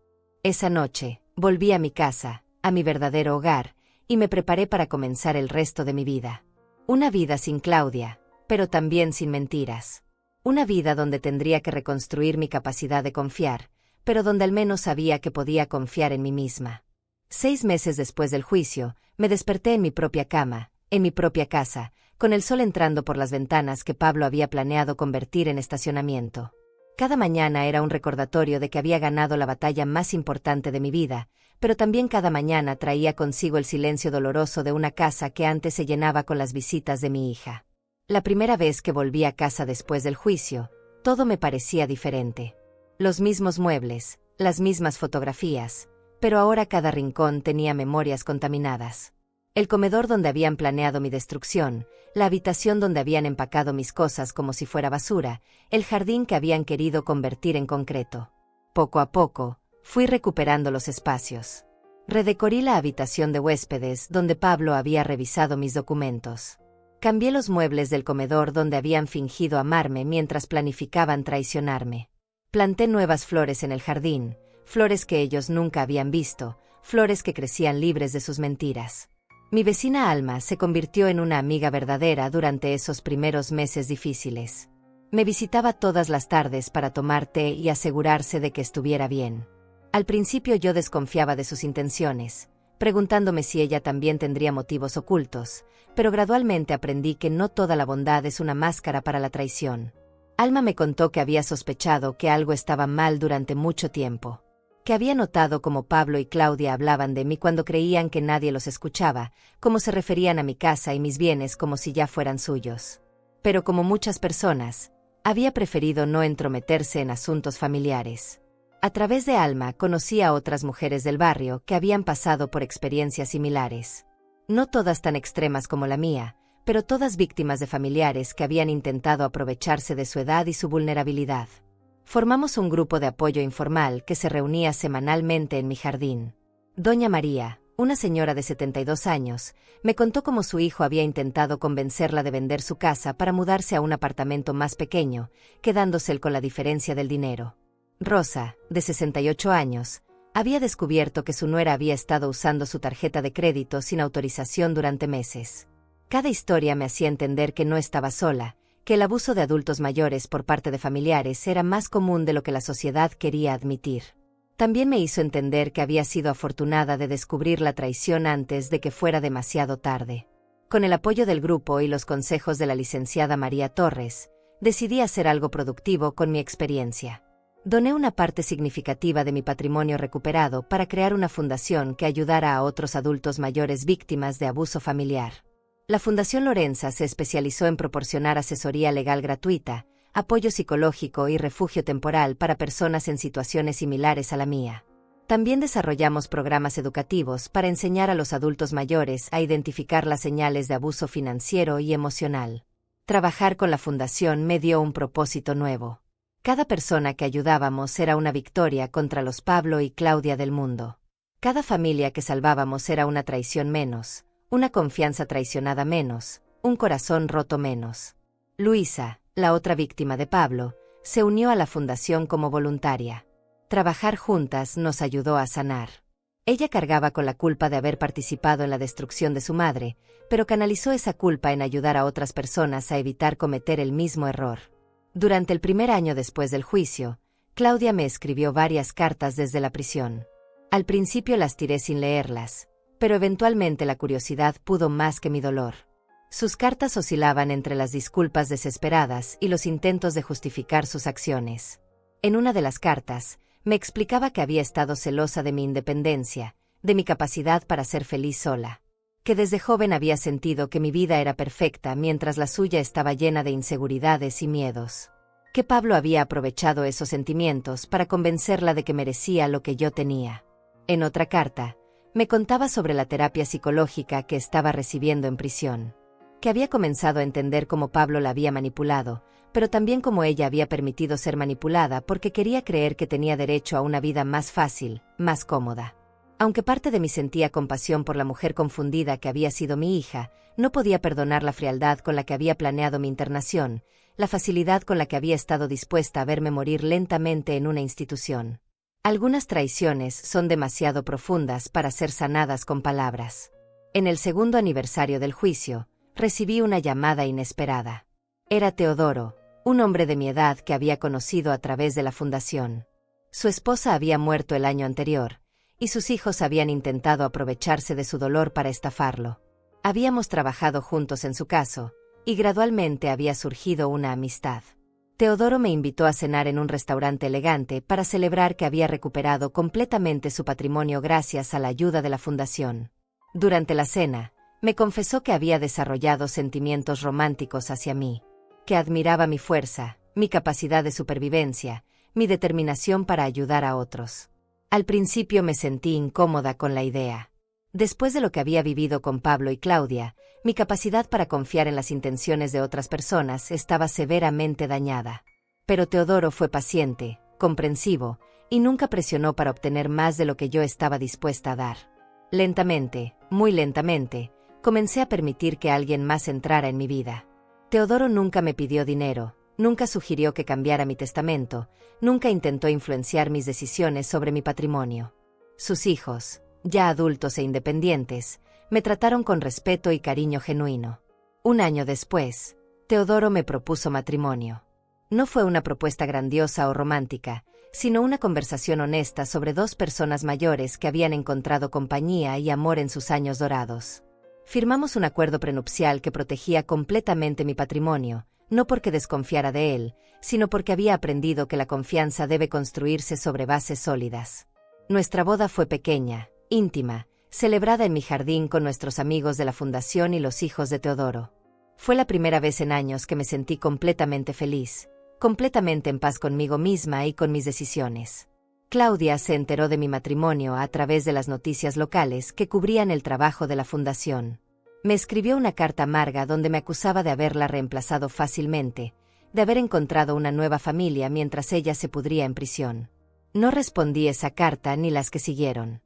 Speaker 1: Esa noche, volví a mi casa, a mi verdadero hogar, y me preparé para comenzar el resto de mi vida. Una vida sin Claudia, pero también sin mentiras. Una vida donde tendría que reconstruir mi capacidad de confiar, pero donde al menos sabía que podía confiar en mí misma. 6 meses después del juicio, me desperté en mi propia cama, en mi propia casa, con el sol entrando por las ventanas que Pablo había planeado convertir en estacionamiento. Cada mañana era un recordatorio de que había ganado la batalla más importante de mi vida, pero también cada mañana traía consigo el silencio doloroso de una casa que antes se llenaba con las visitas de mi hija. La primera vez que volví a casa después del juicio, todo me parecía diferente. Los mismos muebles, las mismas fotografías, pero ahora cada rincón tenía memorias contaminadas. El comedor donde habían planeado mi destrucción, la habitación donde habían empacado mis cosas como si fuera basura, el jardín que habían querido convertir en concreto. Poco a poco, fui recuperando los espacios. Redecoré la habitación de huéspedes donde Pablo había revisado mis documentos. Cambié los muebles del comedor donde habían fingido amarme mientras planificaban traicionarme. Planté nuevas flores en el jardín, flores que ellos nunca habían visto, flores que crecían libres de sus mentiras. Mi vecina Alma se convirtió en una amiga verdadera durante esos primeros meses difíciles. Me visitaba todas las tardes para tomar té y asegurarse de que estuviera bien. Al principio yo desconfiaba de sus intenciones, preguntándome si ella también tendría motivos ocultos, pero gradualmente aprendí que no toda la bondad es una máscara para la traición. Alma me contó que había sospechado que algo estaba mal durante mucho tiempo. Que había notado cómo Pablo y Claudia hablaban de mí cuando creían que nadie los escuchaba, cómo se referían a mi casa y mis bienes como si ya fueran suyos. Pero como muchas personas, había preferido no entrometerse en asuntos familiares. A través de Alma conocí a otras mujeres del barrio que habían pasado por experiencias similares. No todas tan extremas como la mía, pero todas víctimas de familiares que habían intentado aprovecharse de su edad y su vulnerabilidad. Formamos un grupo de apoyo informal que se reunía semanalmente en mi jardín. Doña María, una señora de 72 años, me contó cómo su hijo había intentado convencerla de vender su casa para mudarse a un apartamento más pequeño, quedándose él con la diferencia del dinero. Rosa, de 68 años, había descubierto que su nuera había estado usando su tarjeta de crédito sin autorización durante meses. Cada historia me hacía entender que no estaba sola, que el abuso de adultos mayores por parte de familiares era más común de lo que la sociedad quería admitir. También me hizo entender que había sido afortunada de descubrir la traición antes de que fuera demasiado tarde. Con el apoyo del grupo y los consejos de la licenciada María Torres, decidí hacer algo productivo con mi experiencia. Doné una parte significativa de mi patrimonio recuperado para crear una fundación que ayudara a otros adultos mayores víctimas de abuso familiar. La Fundación Lorenza se especializó en proporcionar asesoría legal gratuita, apoyo psicológico y refugio temporal para personas en situaciones similares a la mía. También desarrollamos programas educativos para enseñar a los adultos mayores a identificar las señales de abuso financiero y emocional. Trabajar con la Fundación me dio un propósito nuevo. Cada persona que ayudábamos era una victoria contra los Pablo y Claudia del mundo. Cada familia que salvábamos era una traición menos, una confianza traicionada menos, un corazón roto menos. Luisa, la otra víctima de Pablo, se unió a la fundación como voluntaria. Trabajar juntas nos ayudó a sanar. Ella cargaba con la culpa de haber participado en la destrucción de su madre, pero canalizó esa culpa en ayudar a otras personas a evitar cometer el mismo error. Durante el primer año después del juicio, Claudia me escribió varias cartas desde la prisión. Al principio las tiré sin leerlas, pero eventualmente la curiosidad pudo más que mi dolor. Sus cartas oscilaban entre las disculpas desesperadas y los intentos de justificar sus acciones. En una de las cartas, me explicaba que había estado celosa de mi independencia, de mi capacidad para ser feliz sola. Que desde joven había sentido que mi vida era perfecta mientras la suya estaba llena de inseguridades y miedos. Que Pablo había aprovechado esos sentimientos para convencerla de que merecía lo que yo tenía. En otra carta, me contaba sobre la terapia psicológica que estaba recibiendo en prisión. Que había comenzado a entender cómo Pablo la había manipulado, pero también cómo ella había permitido ser manipulada porque quería creer que tenía derecho a una vida más fácil, más cómoda. Aunque parte de mí sentía compasión por la mujer confundida que había sido mi hija, no podía perdonar la frialdad con la que había planeado mi internación, la facilidad con la que había estado dispuesta a verme morir lentamente en una institución. Algunas traiciones son demasiado profundas para ser sanadas con palabras. En el segundo aniversario del juicio, recibí una llamada inesperada. Era Teodoro, un hombre de mi edad que había conocido a través de la fundación. Su esposa había muerto el año anterior, y sus hijos habían intentado aprovecharse de su dolor para estafarlo. Habíamos trabajado juntos en su caso, y gradualmente había surgido una amistad. Teodoro me invitó a cenar en un restaurante elegante para celebrar que había recuperado completamente su patrimonio gracias a la ayuda de la fundación. Durante la cena, me confesó que había desarrollado sentimientos románticos hacia mí, que admiraba mi fuerza, mi capacidad de supervivencia, mi determinación para ayudar a otros. Al principio me sentí incómoda con la idea. Después de lo que había vivido con Pablo y Claudia, mi capacidad para confiar en las intenciones de otras personas estaba severamente dañada. Pero Teodoro fue paciente, comprensivo, y nunca presionó para obtener más de lo que yo estaba dispuesta a dar. Lentamente, muy lentamente, comencé a permitir que alguien más entrara en mi vida. Teodoro nunca me pidió dinero, nunca sugirió que cambiara mi testamento, nunca intentó influenciar mis decisiones sobre mi patrimonio. Sus hijos, ya adultos e independientes, me trataron con respeto y cariño genuino. Un año después, Teodoro me propuso matrimonio. No fue una propuesta grandiosa o romántica, sino una conversación honesta sobre dos personas mayores que habían encontrado compañía y amor en sus años dorados. Firmamos un acuerdo prenupcial que protegía completamente mi patrimonio, no porque desconfiara de él, sino porque había aprendido que la confianza debe construirse sobre bases sólidas. Nuestra boda fue pequeña, íntima, celebrada en mi jardín con nuestros amigos de la fundación y los hijos de Teodoro. Fue la primera vez en años que me sentí completamente feliz, completamente en paz conmigo misma y con mis decisiones. Claudia se enteró de mi matrimonio a través de las noticias locales que cubrían el trabajo de la fundación. Me escribió una carta amarga donde me acusaba de haberla reemplazado fácilmente, de haber encontrado una nueva familia mientras ella se pudría en prisión. No respondí esa carta ni las que siguieron.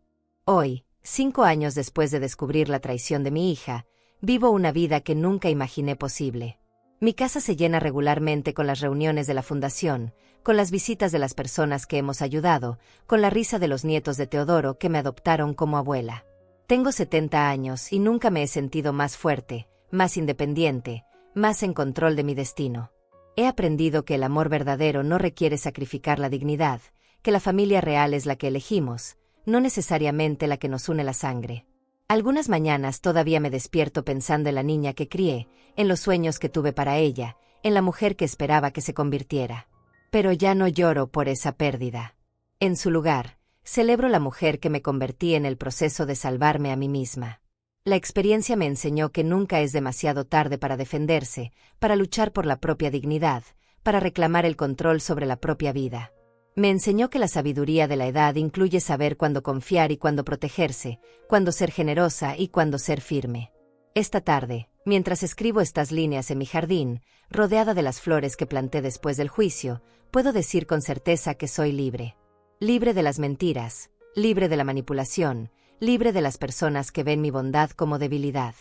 Speaker 1: Hoy, 5 años después de descubrir la traición de mi hija, vivo una vida que nunca imaginé posible. Mi casa se llena regularmente con las reuniones de la fundación, con las visitas de las personas que hemos ayudado, con la risa de los nietos de Teodoro que me adoptaron como abuela. Tengo 70 años y nunca me he sentido más fuerte, más independiente, más en control de mi destino. He aprendido que el amor verdadero no requiere sacrificar la dignidad, que la familia real es la que elegimos, no necesariamente la que nos une la sangre. Algunas mañanas todavía me despierto pensando en la niña que crié, en los sueños que tuve para ella, en la mujer que esperaba que se convirtiera. Pero ya no lloro por esa pérdida. En su lugar, celebro la mujer que me convertí en el proceso de salvarme a mí misma. La experiencia me enseñó que nunca es demasiado tarde para defenderse, para luchar por la propia dignidad, para reclamar el control sobre la propia vida. Me enseñó que la sabiduría de la edad incluye saber cuándo confiar y cuándo protegerse, cuándo ser generosa y cuándo ser firme. Esta tarde, mientras escribo estas líneas en mi jardín, rodeada de las flores que planté después del juicio, puedo decir con certeza que soy libre. Libre de las mentiras, libre de la manipulación, libre de las personas que ven mi bondad como debilidad.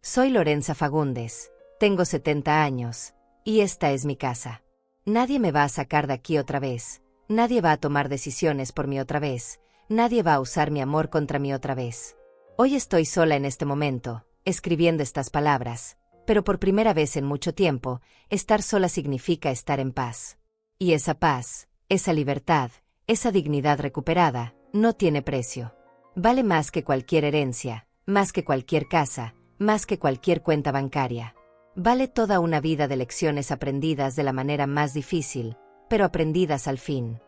Speaker 1: Soy Lorenza Fagundes, tengo 70 años, y esta es mi casa. Nadie me va a sacar de aquí otra vez. Nadie va a tomar decisiones por mí otra vez, nadie va a usar mi amor contra mí otra vez. Hoy estoy sola en este momento, escribiendo estas palabras, pero por primera vez en mucho tiempo, estar sola significa estar en paz. Y esa paz, esa libertad, esa dignidad recuperada, no tiene precio. Vale más que cualquier herencia, más que cualquier casa, más que cualquier cuenta bancaria. Vale toda una vida de lecciones aprendidas de la manera más difícil, pero aprendidas al fin.